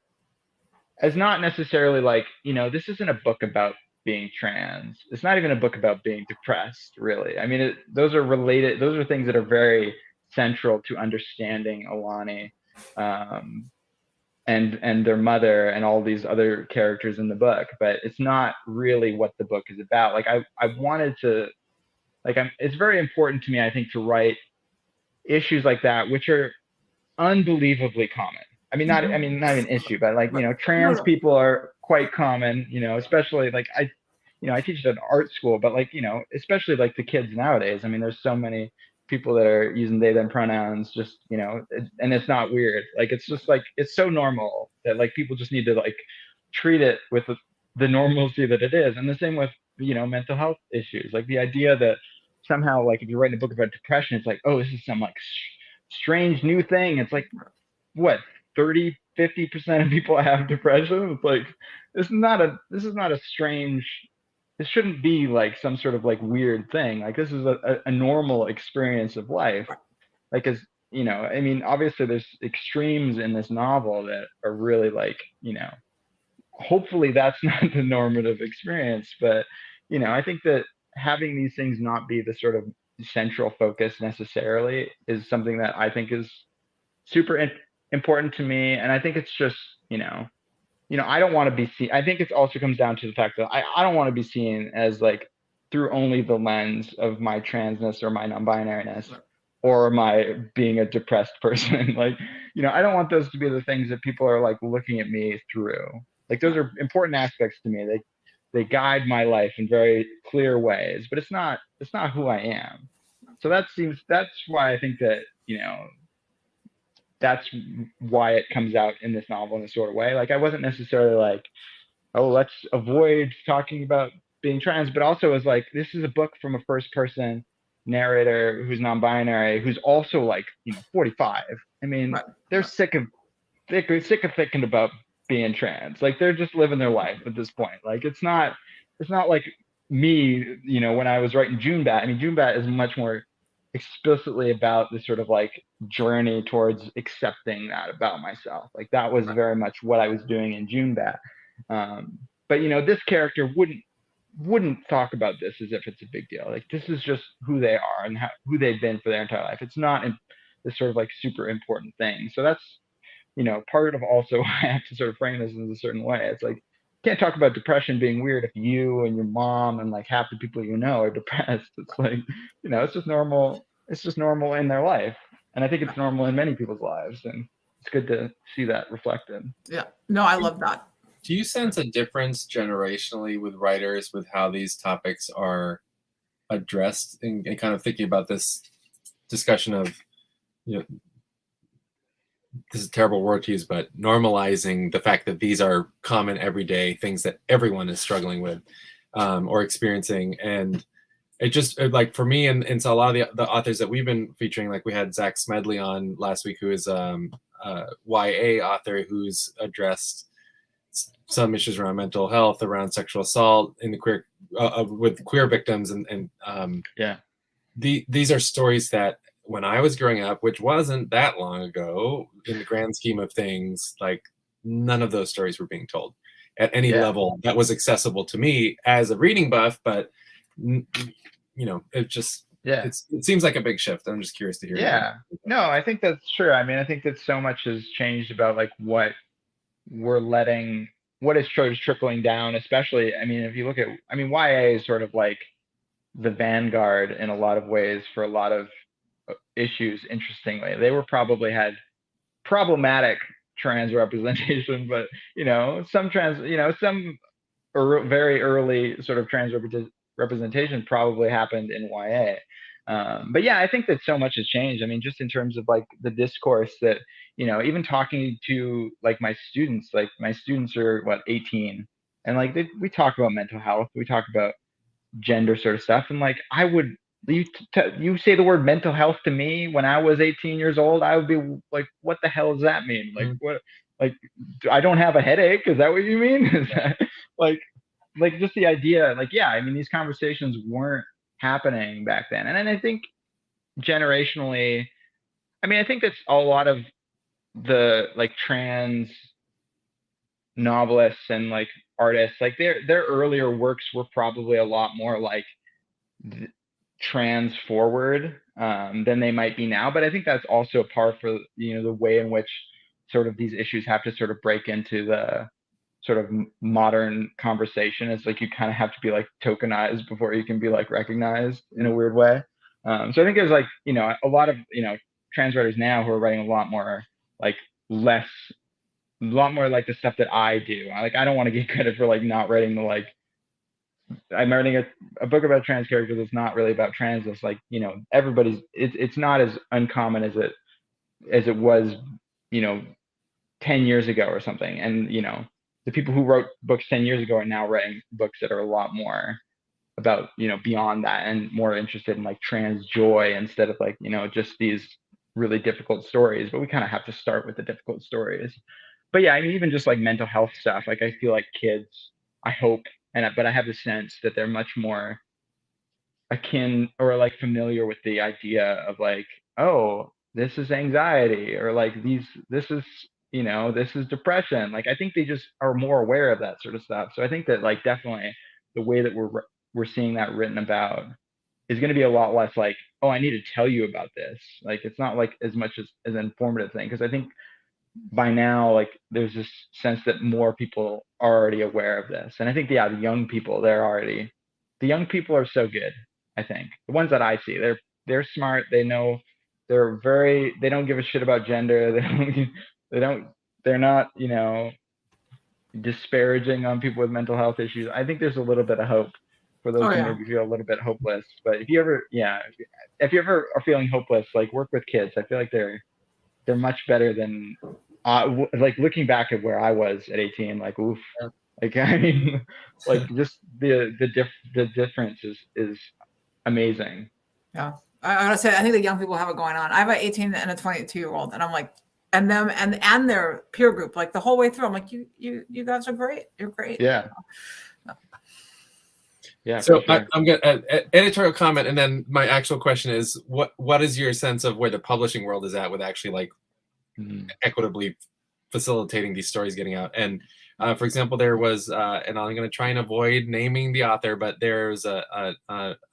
[SPEAKER 2] as not necessarily like, this isn't a book about being trans. It's not even a book about being depressed, really. I mean, those are related. Those are things that are very central to understanding Alani and their mother and all these other characters in the book. But it's not really what the book is about. Like I wanted to, it's very important to me, I think, to write issues like that, which are unbelievably common. I mean, not an issue, but like, trans people are quite common, especially like I teach at an art school, but like, especially like the kids nowadays. I mean, there's so many people that are using they, them pronouns, just, and it's not weird. Like, it's just like, it's so normal that like people just need to like treat it with the normalcy that it is. And the same with, mental health issues. Like the idea that somehow, like if you're writing a book about depression, it's like, oh, this is some like strange new thing. It's like, what, 30-50% of people have depression? It's like, this is not a strange, this shouldn't be like some sort of like weird thing. Like this is a normal experience of life. Like, as I mean, obviously there's extremes in this novel that are really like, hopefully that's not the normative experience, but I think that having these things not be the sort of central focus necessarily is something that I think is super important to me. And I think it's just, I don't want to be seen. I think it also comes down to the fact that I don't want to be seen as like through only the lens of my transness or my non-binariness or my being a depressed person. Like, I don't want those to be the things that people are like looking at me through. Like those are important aspects to me. They guide my life in very clear ways, but it's not who I am. So that's why I think that, that's why it comes out in this novel in a sort of way. Like I wasn't necessarily like, oh, let's avoid talking about being trans, but also was like, this is a book from a first person narrator who's non-binary, who's also like, 45. I mean, they're sick of thinking about being trans. Like they're just living their life at this point. Like it's not like me, when I was writing June Bat. I mean, June Bat is much more explicitly about the sort of like journey towards accepting that about myself. Like that was very much what I was doing in June Bat. But you know, this character wouldn't talk about this as if it's a big deal. Like this is just who they are and who they've been for their entire life. It's not this sort of like super important thing. So that's, you know, part of also why I have to sort of frame this in a certain way. It's like, you can't talk about depression being weird if you and your mom and like half the people you know are depressed. It's like, you know, it's just normal. It's just normal in their life. And I think it's normal in many people's lives. And it's good to see that reflected.
[SPEAKER 3] Yeah. No, I love that.
[SPEAKER 1] Do you sense a difference generationally with writers with how these topics are addressed and kind of thinking about this discussion of, you know, this is a terrible word to use, but normalizing the fact that these are common everyday things that everyone is struggling with or experiencing. And it just like for me and so a lot of the authors that we've been featuring, like we had Zach Smedley on last week, who is a YA author who's addressed some issues around mental health, around sexual assault in the queer with queer victims, and these are stories that when I was growing up, which wasn't that long ago, in the grand scheme of things, like none of those stories were being told at any level that was accessible to me as a reading buff. But you know, it just it seems like a big shift. I'm just curious to hear.
[SPEAKER 2] Yeah, no, I think that's true. I mean, I think that so much has changed about like what we're letting, what is trickling down, especially, I mean, if you look at, I mean, YA is sort of like the vanguard in a lot of ways for a lot of issues. Interestingly, they were probably had problematic trans representation, but you know, some very early sort of trans representation probably happened in YA. But yeah, I think that so much has changed. I mean, just in terms of like the discourse that, you know, even talking to like my students are what, 18, and like we talk about mental health, we talk about gender sort of stuff, and like you say the word mental health to me when I was 18 years old, I would be like, what the hell does that mean? Like what, like I don't have a headache, is that what you mean? Is that like just the idea, like, yeah, I mean, these conversations weren't happening back then. And then I think generationally, I mean, I think that's a lot of the like trans novelists and like artists, like their earlier works were probably a lot more like trans forward than they might be now. But I think that's also a part for, you know, the way in which sort of these issues have to sort of break into the sort of modern conversation. It's like you kind of have to be like tokenized before you can be like recognized in a weird way. So I think there's like, you know, a lot of, you know, trans writers now who are writing a lot more like a lot more like the stuff that I do. I don't want to get credit for like not writing the like, I'm writing a book about trans characters that's not really about trans. It's like, you know, it's not as uncommon as it was, you know, 10 years ago or something. And, you know, the people who wrote books 10 years ago are now writing books that are a lot more about, you know, beyond that and more interested in like trans joy instead of like, you know, just these really difficult stories. But we kind of have to start with the difficult stories. But yeah, I mean, even just like mental health stuff, like I feel like kids, I hope, but I have the sense that they're much more akin or like familiar with the idea of like, oh, this is anxiety, or like this is, you know, this is depression. Like I think they just are more aware of that sort of stuff. So I think that like definitely the way that we're seeing that written about is going to be a lot less like, oh, I need to tell you about this. Like it's not like as much as an informative thing, because I think by now like there's this sense that more people are already aware of this. And I think the young people, the young people are so good. I think the ones that I see, they're smart, they know, they don't give a shit about gender, they're not, you know, disparaging on people with mental health issues. I think there's a little bit of hope for those who maybe feel a little bit hopeless. But if you ever are feeling hopeless, like work with kids. I feel like they're much better than like looking back at where I was at 18, like oof. Like I mean, like just the difference is amazing.
[SPEAKER 3] Yeah, I gotta say, I think the young people have it going on. I have an 18 and a 22-year-old, and I'm like, and them and their peer group, like the whole way through, I'm like, you guys are great. You're great.
[SPEAKER 2] Yeah. Yeah.
[SPEAKER 1] So
[SPEAKER 2] For sure.
[SPEAKER 1] I'm gonna editorial comment, and then my actual question is, what is your sense of where the publishing world is at with actually like equitably facilitating these stories getting out? And for example, there was, and I'm going to try and avoid naming the author, but there's a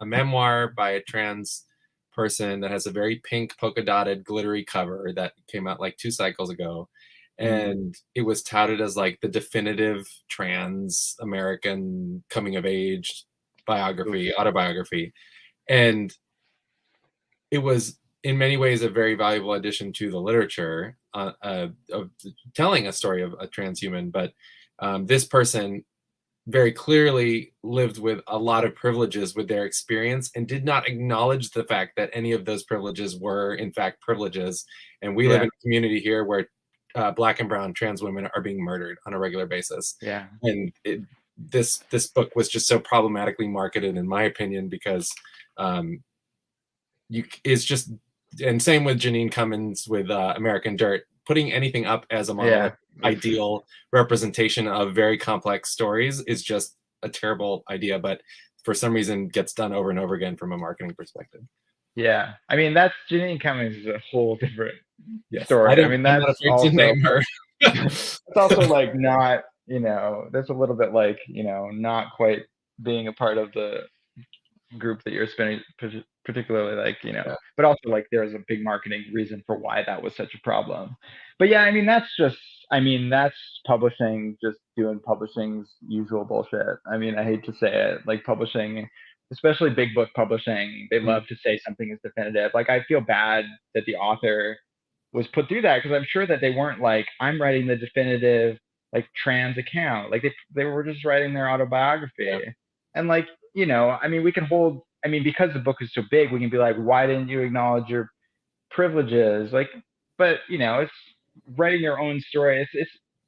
[SPEAKER 1] memoir by a trans person that has a very pink polka dotted glittery cover that came out like 2 cycles ago. And it was touted as like the definitive trans American coming of age biography, autobiography. And it was in many ways a very valuable addition to the literature of telling a story of a transhuman. But this person very clearly lived with a lot of privileges with their experience and did not acknowledge the fact that any of those privileges were in fact privileges. And we live in a community here where Black and brown trans women are being murdered on a regular basis.
[SPEAKER 2] Yeah.
[SPEAKER 1] And this book was just so problematically marketed, in my opinion, because it's just, and same with Janine Cummins with American Dirt, putting anything up as a model ideal representation of very complex stories is just a terrible idea, but for some reason gets done over and over again from a marketing perspective.
[SPEAKER 2] Yeah, I mean, that's Janine Cummings is a whole different story. I mean,
[SPEAKER 1] I'm not afraid to name her.
[SPEAKER 2] It's also like not, you know, there's a little bit like, you know, not quite being a part of the group that you're spending, particularly like, you know, but also like there's a big marketing reason for why that was such a problem. But yeah, I mean, that's publishing just doing publishing's usual bullshit. I mean, I hate to say it, like publishing, especially big book publishing, they love to say something is definitive. Like, I feel bad that the author was put through that, because I'm sure that they weren't like, I'm writing the definitive like trans account. Like they were just writing their autobiography. And like, you know, I mean, we can hold, I mean, because the book is so big, we can be like, why didn't you acknowledge your privileges? Like, but you know, it's writing your own story.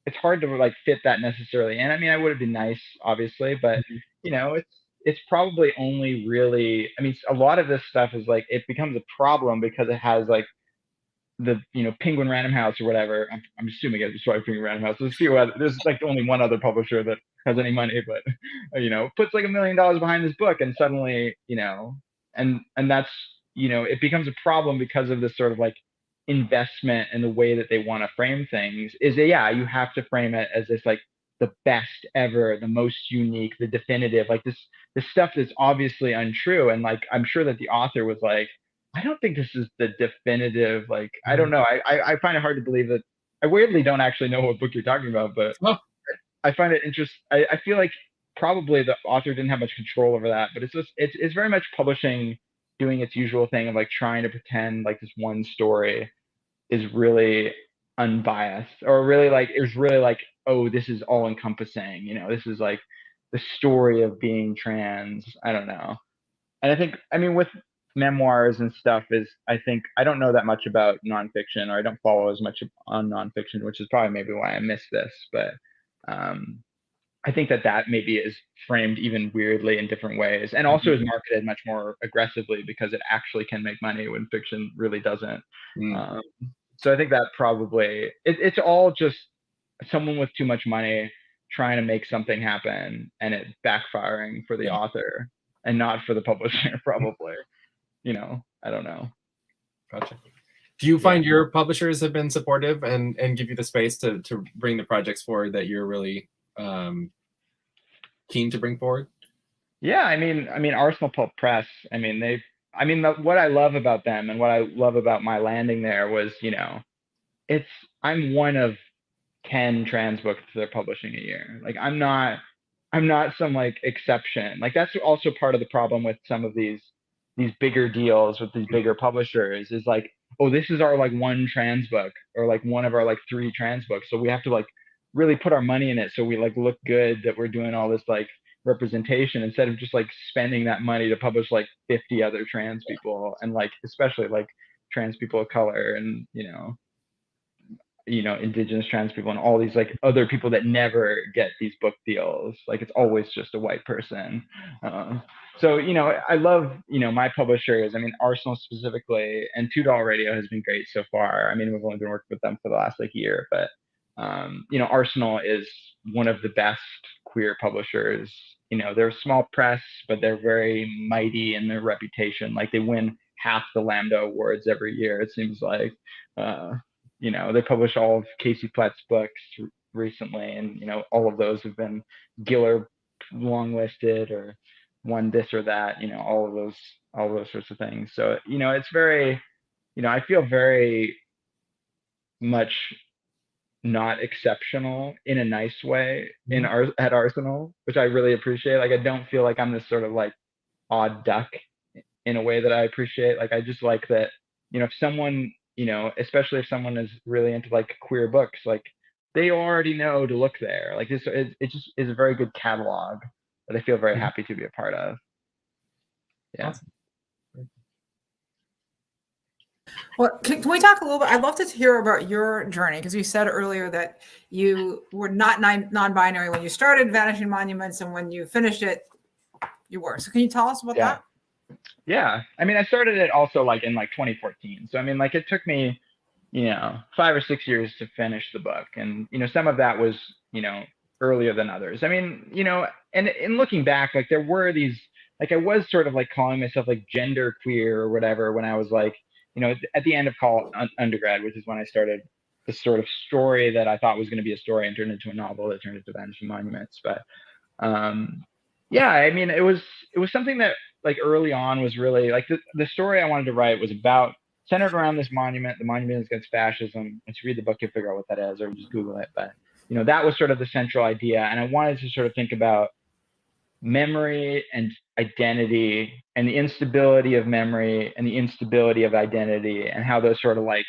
[SPEAKER 2] It's hard to like fit that necessarily. And I mean, I would have been nice, obviously, but you know, it's probably only really, I mean, a lot of this stuff is like, it becomes a problem because it has like the, you know, Penguin Random House or whatever. I'm assuming it's probably Penguin Random House. There's like only one other publisher that has any money, but you know, puts like $1 million behind this book, and suddenly, you know, and that's, you know, it becomes a problem because of this sort of like investment in the way that they want to frame things. Is that, yeah, you have to frame it as this like the best ever, the most unique, the definitive, like this stuff that's obviously untrue. And like, I'm sure that the author was like, I don't think this is the definitive, like, I don't know. I find it hard to believe that. I weirdly don't actually know what book you're talking about, but I find it interesting. I feel like probably the author didn't have much control over that, but it's very much publishing doing its usual thing of like trying to pretend like this one story is really unbiased, or really like, it's really like, oh, this is all encompassing, you know, this is like the story of being trans. I don't know. And I think, I mean, with memoirs and stuff, is, I think I don't know that much about nonfiction, or I don't follow as much on nonfiction, which is probably maybe why I missed this. But I think that maybe is framed even weirdly in different ways, and also is marketed much more aggressively because it actually can make money when fiction really doesn't. So I think that probably it's all just someone with too much money trying to make something happen, and it backfiring for the author and not for the publisher, probably. You know, I don't know.
[SPEAKER 1] Gotcha. Do you find your publishers have been supportive and give you the space to bring the projects forward that you're really keen to bring forward?
[SPEAKER 2] Yeah, I mean, Arsenal Pulp Press. I mean, what I love about them and what I love about my landing there was, you know, I'm one of 10 trans books they're publishing a year. Like, I'm not some like exception. Like, that's also part of the problem with some of these bigger deals with these bigger publishers, is like, oh, this is our like one trans book, or like one of our like 3 trans books, so we have to like really put our money in it, so we like look good that we're doing all this like representation, instead of just like spending that money to publish like 50 other trans people, and like especially like trans people of color, and you know, indigenous trans people, and all these like other people that never get these book deals. Like, it's always just a white person. So, you know, I love, you know, my publishers. I mean, Arsenal specifically, and $2 Radio has been great so far. I mean, we've only been working with them for the last like year, but you know, Arsenal is one of the best queer publishers they're a small press, but they're very mighty in their reputation. Like they win half the Lambda Awards every year, it seems like. They publish all of Casey Platt's books recently, and all of those have been Giller longlisted or won this or that. All of those sorts of things. So it's very, I feel very much not exceptional in a nice way at Arsenal, which I really appreciate. Like I don't feel like I'm this sort of like odd duck in a way that I appreciate. Like I just like that, if someone, especially if someone is really into like queer books, like they already know to look there. Like this, it just is a very good catalog that I feel very happy to be a part of. Yeah.
[SPEAKER 1] Awesome.
[SPEAKER 3] Well, can we talk a little bit? I'd love to hear about your journey, because you said earlier that you were not non-binary when you started Vanishing Monuments, and when you finished it, you were. So can you tell us about that?
[SPEAKER 2] Yeah. I mean, I started it also like in like 2014. So I mean, like it took me, 5 or 6 years to finish the book. And, some of that was, earlier than others. I mean, and in looking back, like there were these, like I was sort of like calling myself like gender queer or whatever when I was like, at the end of undergrad, which is when I started this sort of story that I thought was going to be a story and turned into a novel that turned into Vanishing Monuments. But yeah, I mean, it was something that like early on was really like the story I wanted to write was centered around this monument. The monument against fascism. Once you read the book, you'll figure out what that is, or just Google it. But that was sort of the central idea, and I wanted to sort of think about memory and identity and the instability of memory and the instability of identity, and how those sort of like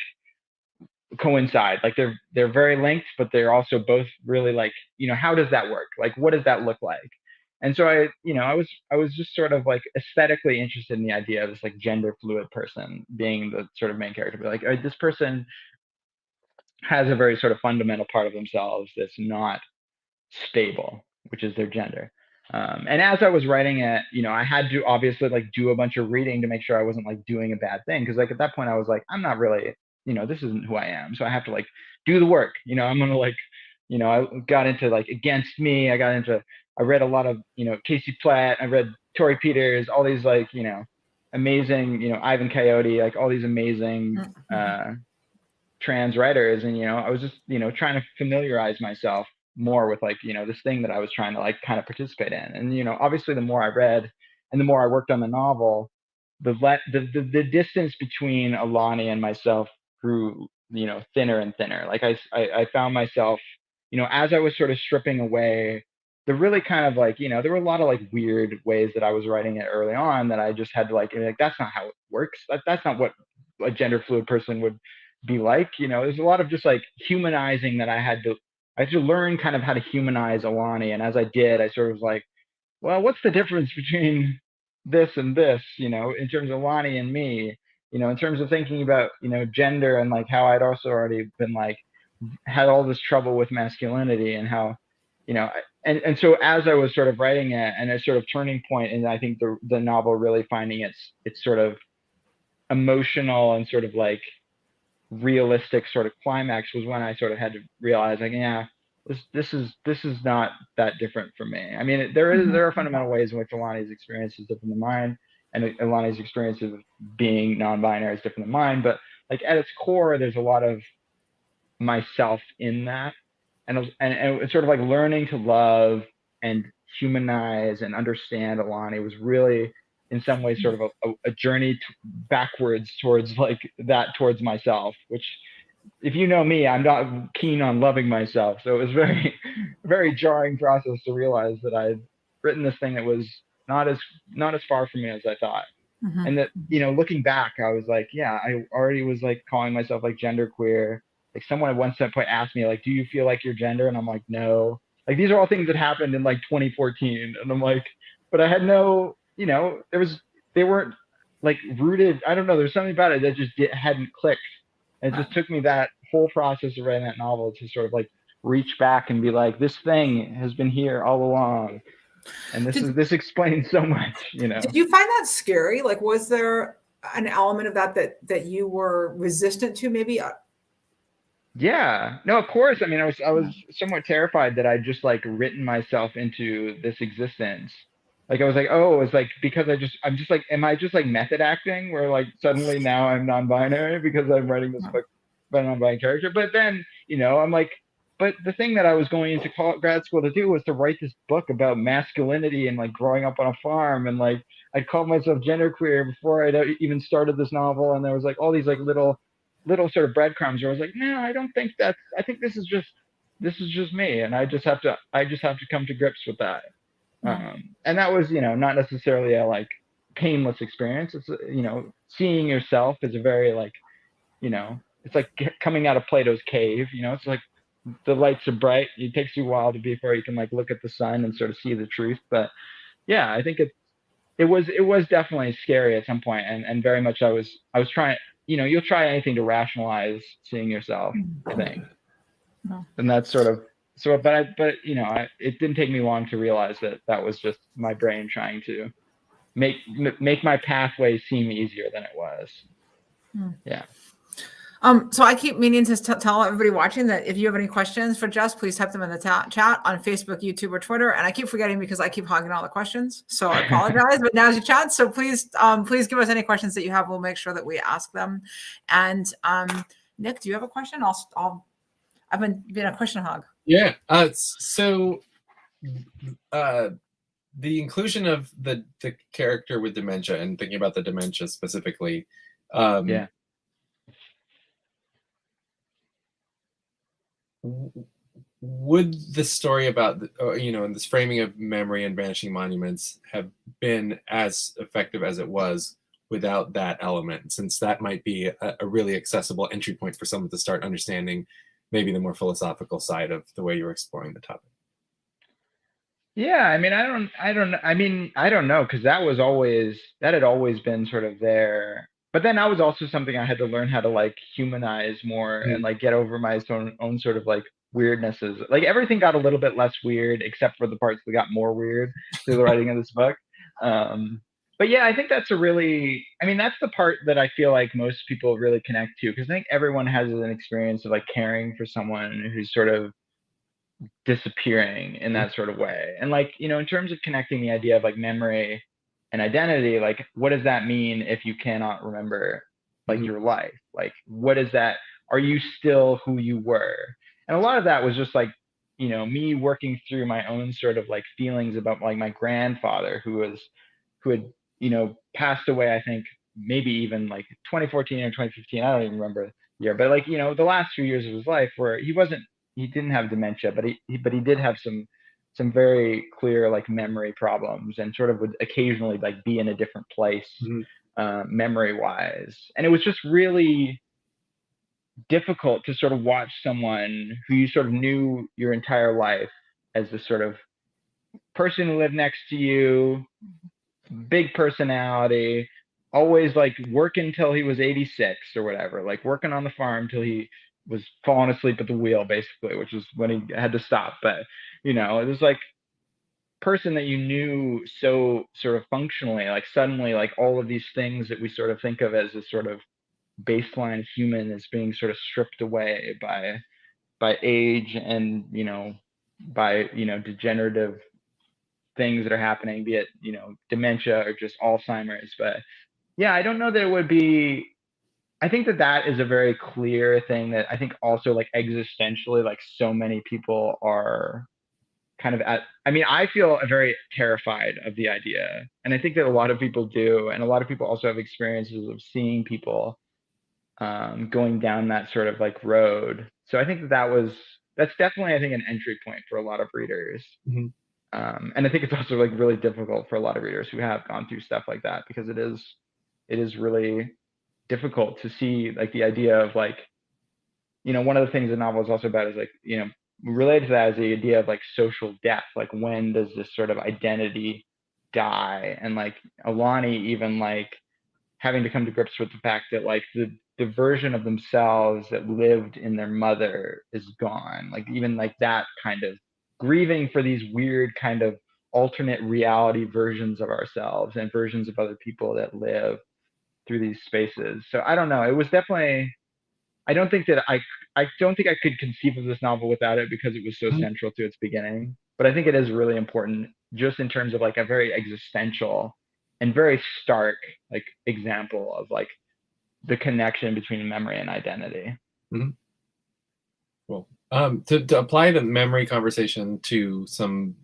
[SPEAKER 2] coincide. Like they're very linked, but they're also both really like, how does that work? Like, what does that look like? And so I was just sort of like aesthetically interested in the idea of this like gender fluid person being the sort of main character. But like, this person has a very sort of fundamental part of themselves that's not stable, which is their gender. And as I was writing it, I had to obviously like do a bunch of reading to make sure I wasn't like doing a bad thing. Cause like at that point I was like, I'm not really, this isn't who I am. So I have to like do the work, I'm going to like, I got into like Against Me. I read a lot of, Casey Platt. I read Tori Peters, all these like, amazing, Ivan Coyote, like all these amazing trans writers. And, I was just, trying to familiarize myself more with like, this thing that I was trying to like kind of participate in. And, obviously the more I read and the more I worked on the novel, the distance between Alani and myself grew, thinner and thinner. Like I found myself, as I was sort of stripping away the really kind of like, there were a lot of like weird ways that I was writing it early on that I just had to like that's not how it works. That's not what a gender fluid person would be like. There's a lot of just like humanizing that I had to learn kind of how to humanize Alani. And as I did, I sort of was like, well, what's the difference between this and this, in terms of Alani and me, in terms of thinking about, gender, and like how I'd also already been like, had all this trouble with masculinity, and how, and so as I was sort of writing it, and a sort of turning point, and I think the novel really finding its sort of emotional and sort of like realistic sort of climax was when I sort of had to realize like, yeah, this is not that different from me. I mean, there are fundamental ways in which Alani's experience is different than mine, and Alani's experience of being non-binary is different than mine. But like at its core, there's a lot of myself in that, and it's sort of like learning to love and humanize and understand Alani was really in some ways sort of a journey backwards towards like that, towards myself, which, if you know me, I'm not keen on loving myself. So it was very, very jarring process to realize that I'd written this thing that was not as far from me as I thought. Mm-hmm. And that, looking back, I was like, yeah, I already was like calling myself like genderqueer. Like someone at one point asked me like, do you feel like you're gender? And I'm like, no. Like these are all things that happened in like 2014. And I'm like, but I had no, they weren't like rooted. I don't know. There's something about it that just hadn't clicked. And it just took me that whole process of writing that novel to sort of like reach back and be like, this thing has been here all along. And this explains so much, Did
[SPEAKER 3] you find that scary? Like, was there an element of that you were resistant to maybe?
[SPEAKER 2] Yeah, no, of course. I mean, I was somewhat terrified that I'd just like written myself into this existence. Like I was like, oh, it's like because I'm just like, am I just like method acting where like suddenly now I'm non-binary because I'm writing this book about a non-binary character? But then, I'm like, but the thing that I was going into grad school to do was to write this book about masculinity and like growing up on a farm, and like I'd called myself genderqueer before I'd even started this novel, and there was like all these like little sort of breadcrumbs where I was like, no, I don't think that's, I think this is just me. And I just have to come to grips with that. And that was, not necessarily a like painless experience. It's, seeing yourself is a very like, it's like coming out of Plato's cave, it's like the lights are bright. It takes you a while before you can like look at the sun and sort of see the truth. But yeah, I think it was definitely scary at some point, and very much I was trying, you'll try anything to rationalize seeing yourself, I think. And that's sort of but it didn't take me long to realize that that was just my brain trying to make my pathway seem easier than it was. Yeah.
[SPEAKER 3] So I keep meaning to tell everybody watching that if you have any questions for Jess, please type them in the chat on Facebook, YouTube, or Twitter. And I keep forgetting because I keep hogging all the questions. So I apologize, but now's your chance. So please give us any questions that you have. We'll make sure that we ask them. And Nick, do you have a question? I've been being a question hog.
[SPEAKER 1] Yeah. So the inclusion of the character with dementia and thinking about the dementia specifically.
[SPEAKER 2] Yeah.
[SPEAKER 1] Would the story about, in this framing of memory and vanishing monuments have been as effective as it was without that element, since that might be a really accessible entry point for someone to start understanding maybe the more philosophical side of the way you're exploring the topic?
[SPEAKER 2] Yeah, I mean, I don't know, because that had always been sort of there. But then that was also something I had to learn how to like humanize more and like get over my own sort of like weirdnesses. Like everything got a little bit less weird, except for the parts that got more weird through the writing of this book. But yeah, I think that's that's the part that I feel like most people really connect to, because I think everyone has an experience of like caring for someone who's sort of disappearing in that sort of way. And like, in terms of connecting the idea of like memory and identity, like what does that mean if you cannot remember like your life? Like what is that? Are you still who you were? And a lot of that was just like, me working through my own sort of like feelings about like my grandfather who had, passed away, I think maybe even like 2014 or 2015. I don't even remember the year, but like, the last few years of his life where he didn't have dementia, but he did have some very clear like memory problems, and sort of would occasionally like be in a different place memory wise. And it was just really difficult to sort of watch someone who you sort of knew your entire life as this sort of person who lived next to you, big personality, always like working till he was 86 or whatever, like working on the farm till he was falling asleep at the wheel, basically, which was when he had to stop. But it was like person that you knew so sort of functionally, like suddenly like all of these things that we sort of think of as a sort of baseline human is being sort of stripped away by age and by degenerative things that are happening, be it dementia or just Alzheimer's. But yeah, I don't know that it would be. I think that is a very clear thing that I think also like existentially, like so many people are kind of at. I mean, I feel very terrified of the idea, and I think that a lot of people do, and a lot of people also have experiences of seeing people going down that sort of like road. So I think that's definitely, I think, an entry point for a lot of readers. And I think it's also like really difficult for a lot of readers who have gone through stuff like that, because it is really difficult to see like the idea of like, one of the things the novel is also about is like, related to that is the idea of like social death. Like when does this sort of identity die? And like Alani even like having to come to grips with the fact that like the version of themselves that lived in their mother is gone. Like even like that kind of grieving for these weird kind of alternate reality versions of ourselves and versions of other people that live through these spaces. So I don't know. It was definitely I don't think that I don't think I could conceive of this novel without it because it was so
[SPEAKER 1] Mhm.
[SPEAKER 2] central to its beginning. But I think it is really important just in terms of like a very existential and very stark like example of like the connection between memory and identity.
[SPEAKER 1] Mhm. Cool. To apply the memory conversation to some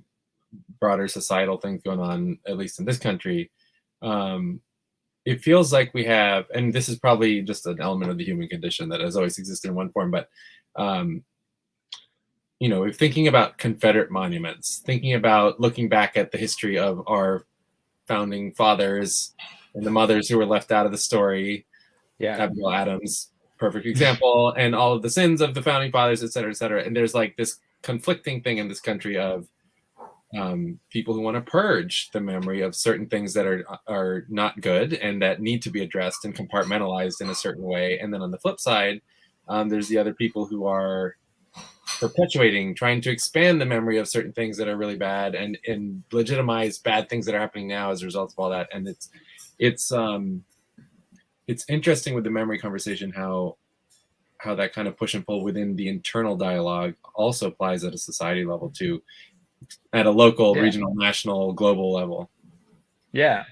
[SPEAKER 1] broader societal things going on, at least in this country, it feels like we have, and this is probably just an element of the human condition that has always existed in one form, but um, if thinking about Confederate monuments, thinking about looking back at the history of our founding fathers and the mothers who were left out of the story,
[SPEAKER 2] Yeah.
[SPEAKER 1] Abigail Adams, perfect example, and all of the sins of the founding fathers, et cetera, et cetera. And there's like this conflicting thing in this country of people who want to purge the memory of certain things that are not good and that need to be addressed and compartmentalized in a certain way. And then on the flip side, there's the other people who are perpetuating, trying to expand the memory of certain things that are really bad and legitimize bad things that are happening now as a result of all that. And it's interesting with the memory conversation how that kind of push and pull within the internal dialogue also applies at a society level too, at a local, regional, national, global level.
[SPEAKER 2] Yeah.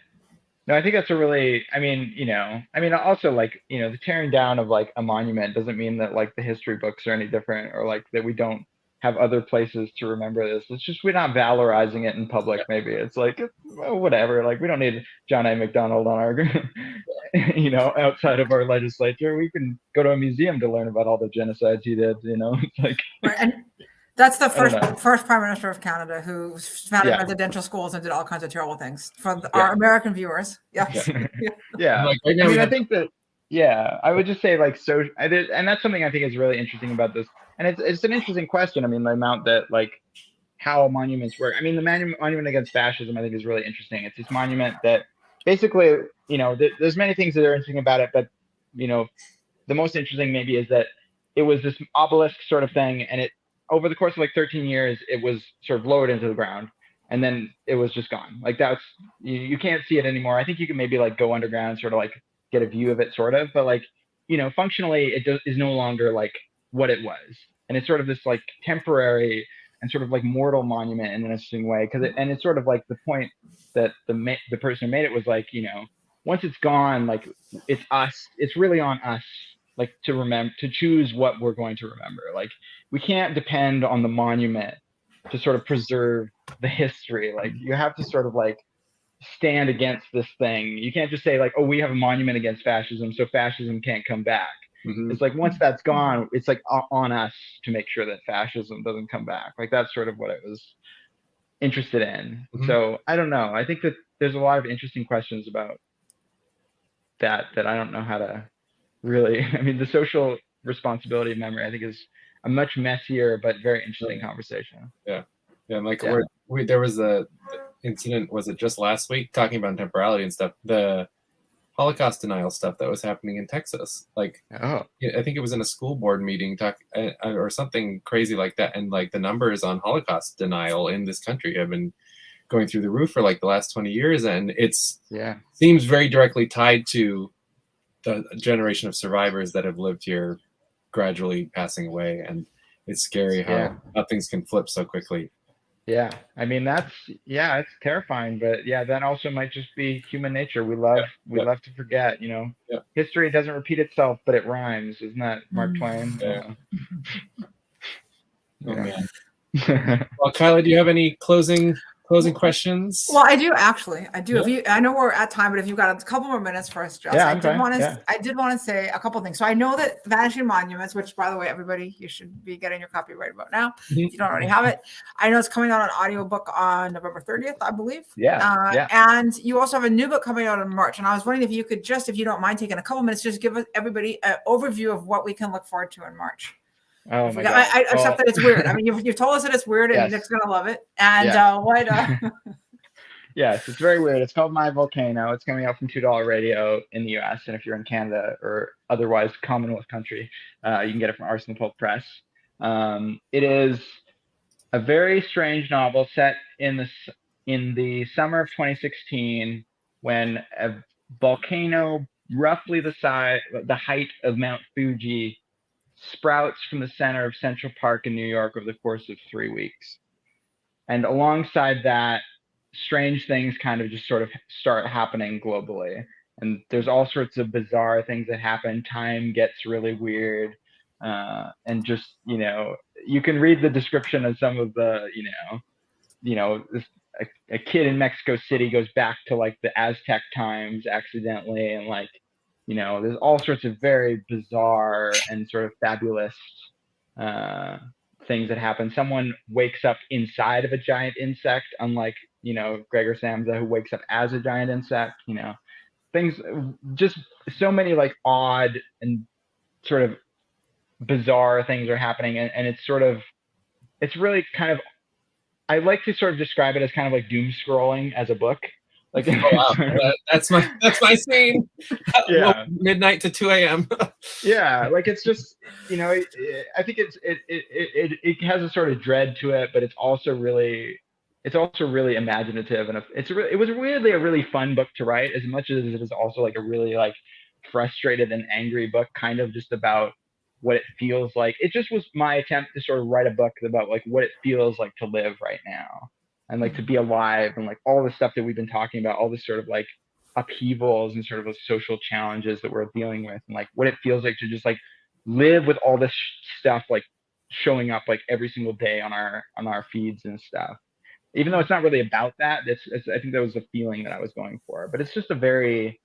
[SPEAKER 2] No, I think that's a really, also like, the tearing down of like a monument doesn't mean that like the history books are any different or like that we don't have other places to remember this. It's just we're not valorizing it in public. Maybe it's like, well, whatever. Like we don't need John A. MacDonald on our, outside of our legislature. We can go to a museum to learn about all the genocides he did. It's like.
[SPEAKER 3] Right. And that's the first prime minister of Canada who founded residential schools and did all kinds of terrible things for our American viewers. Yes.
[SPEAKER 2] Yeah. Like, right now I think that. Yeah, I would just say like and that's something I think is really interesting about this, and it's an interesting question. I mean, the amount that like how monuments work. I mean, the monument against fascism I think is really interesting. It's this monument that basically, there's many things that are interesting about it, but the most interesting maybe is that it was this obelisk sort of thing, and it over the course of like 13 years it was sort of lowered into the ground, and then it was just gone. Like that's you can't see it anymore. I think you can maybe like go underground and sort of like get a view of it sort of, but like functionally it is no longer like what it was, and it's sort of this like temporary and sort of like mortal monument in an interesting way, because it's sort of like the point that the person who made it was like, once it's gone, like it's really on us, like to choose what we're going to remember. Like we can't depend on the monument to sort of preserve the history. Like you have to sort of like stand against this thing. You can't just say like, oh, we have a monument against fascism, so fascism can't come back. Mm-hmm. It's like once that's gone, it's like on us to make sure that fascism doesn't come back. Like that's sort of what I was interested in. Mm-hmm. So I don't know. I think that there's a lot of interesting questions about that I don't know how to really. I mean, the social responsibility of memory I think is a much messier but very interesting conversation.
[SPEAKER 1] Yeah, and like there was a incident, was it just last week, talking about temporality and stuff, the Holocaust denial stuff that was happening in Texas. Like, I think it was in a school board meeting or something crazy like that. And like the numbers on Holocaust denial in this country have been going through the roof for like the last 20 years. And seems very directly tied to the generation of survivors that have lived here gradually passing away. And it's scary how things can flip so quickly.
[SPEAKER 2] Yeah, I mean it's terrifying, but that also might just be human nature. We love to forget, History doesn't repeat itself, but it rhymes. Isn't that Mark Twain?
[SPEAKER 1] Yeah. Oh man. Well, Kyla, do you have any closing questions?
[SPEAKER 3] Well, I do actually. I do. Yeah. I know we're at time, but if you've got a couple more minutes for us, Jess, I did want to say a couple things. So I know that Vanishing Monuments, which by the way, everybody, you should be getting your copy right about now if you don't already have it. I know it's coming out on audiobook on November 30th, I believe. And you also have a new book coming out in March. And I was wondering if you could just, if you don't mind taking a couple minutes, just give everybody an overview of what we can look forward to in March.
[SPEAKER 2] Oh my God.
[SPEAKER 3] I accept that it's weird. I mean, you've told us that it's weird, and Nick's gonna love it. And
[SPEAKER 2] Yes, it's very weird. It's called My Volcano. It's coming out from $2 Radio in the US, and if you're in Canada or otherwise commonwealth country, you can get it from Arsenal Pulp Press. It is a very strange novel set in the summer of 2016, when a volcano roughly the height of Mount Fuji sprouts from the center of Central Park in New York over the course of 3 weeks. And alongside that, strange things kind of just sort of start happening globally. And there's all sorts of bizarre things that happen. Time gets really weird. And just, you can read the description of some of the, a kid in Mexico City goes back to like the Aztec times accidentally. And like, there's all sorts of very bizarre and sort of fabulous things that happen. Someone wakes up inside of a giant insect, unlike, Gregor Samsa, who wakes up as a giant insect, things, just so many like odd and sort of bizarre things are happening. And it's really kind of, I like to sort of describe it as kind of like doom scrolling as a book. Like,
[SPEAKER 1] oh, wow. that's my scene.
[SPEAKER 2] Yeah.
[SPEAKER 1] Midnight to 2 a.m.
[SPEAKER 2] Yeah, like it's just, I think it has a sort of dread to it, but it's also really imaginative, and it was weirdly a really fun book to write, as much as it is also like a really like frustrated and angry book, kind of just about what it feels like. It just was my attempt to sort of write a book about like what it feels like to live right now, and like to be alive, and like all the stuff that we've been talking about, all this sort of like upheavals and sort of social challenges that we're dealing with, and like what it feels like to just like live with all this stuff like showing up like every single day on our feeds and stuff. Even though it's not really about that, I think that was the feeling that I was going for. But it's just a very,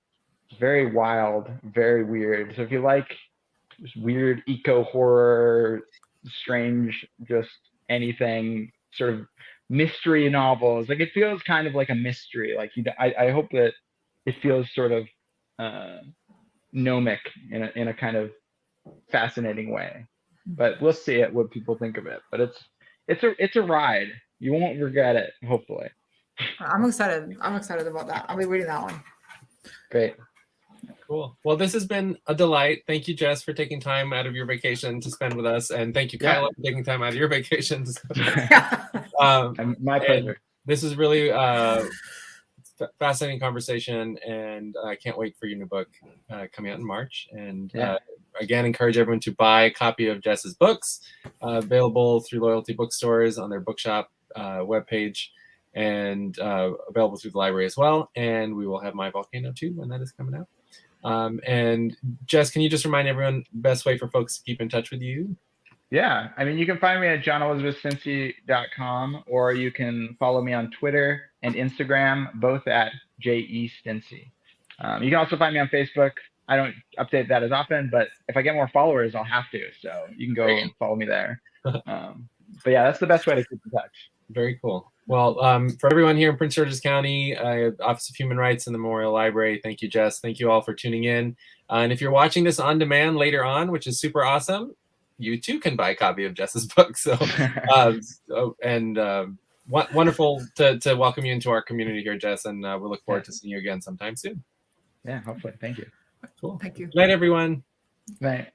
[SPEAKER 2] very wild, very weird. So if you like just weird eco horror, strange, just anything, sort of mystery novels, like it feels kind of like a mystery. Like I hope that it feels sort of gnomic in a kind of fascinating way. But we'll see what people think of it. But it's a ride. You won't regret it, hopefully.
[SPEAKER 3] I'm excited about that. I'll be reading that one.
[SPEAKER 2] Great.
[SPEAKER 1] Cool. Well, this has been a delight. Thank you, Jess, for taking time out of your vacation to spend with us. And thank you, Kyla, for taking time out of your vacation to spend with us.
[SPEAKER 2] My pleasure.
[SPEAKER 1] This is really fascinating conversation, and I can't wait for your new book coming out in March. And again, encourage everyone to buy a copy of Jess's books, available through Loyalty Bookstores on their bookshop webpage, and available through the library as well. And we will have my Volcano too when that is coming out. And Jess, can you just remind everyone best way for folks to keep in touch with you?
[SPEAKER 2] Yeah, I mean, you can find me at johnelizabethstintzi.com, or you can follow me on Twitter and Instagram, both at JEStintzi. You can also find me on Facebook. I don't update that as often, but if I get more followers, I'll have to. So you can go and follow me there. But yeah, that's the best way to keep in touch.
[SPEAKER 1] Very cool. Well, for everyone here in Prince George's County, Office of Human Rights and the Memorial Library, thank you, Jess. Thank you all for tuning in. And if you're watching this on demand later on, which is super awesome, you too can buy a copy of Jess's book. So, wonderful to welcome you into our community here, Jess. And we'll look forward to seeing you again sometime soon.
[SPEAKER 2] Yeah, hopefully. Thank you.
[SPEAKER 1] Cool.
[SPEAKER 3] Thank you.
[SPEAKER 1] Good night, everyone.
[SPEAKER 2] Good night.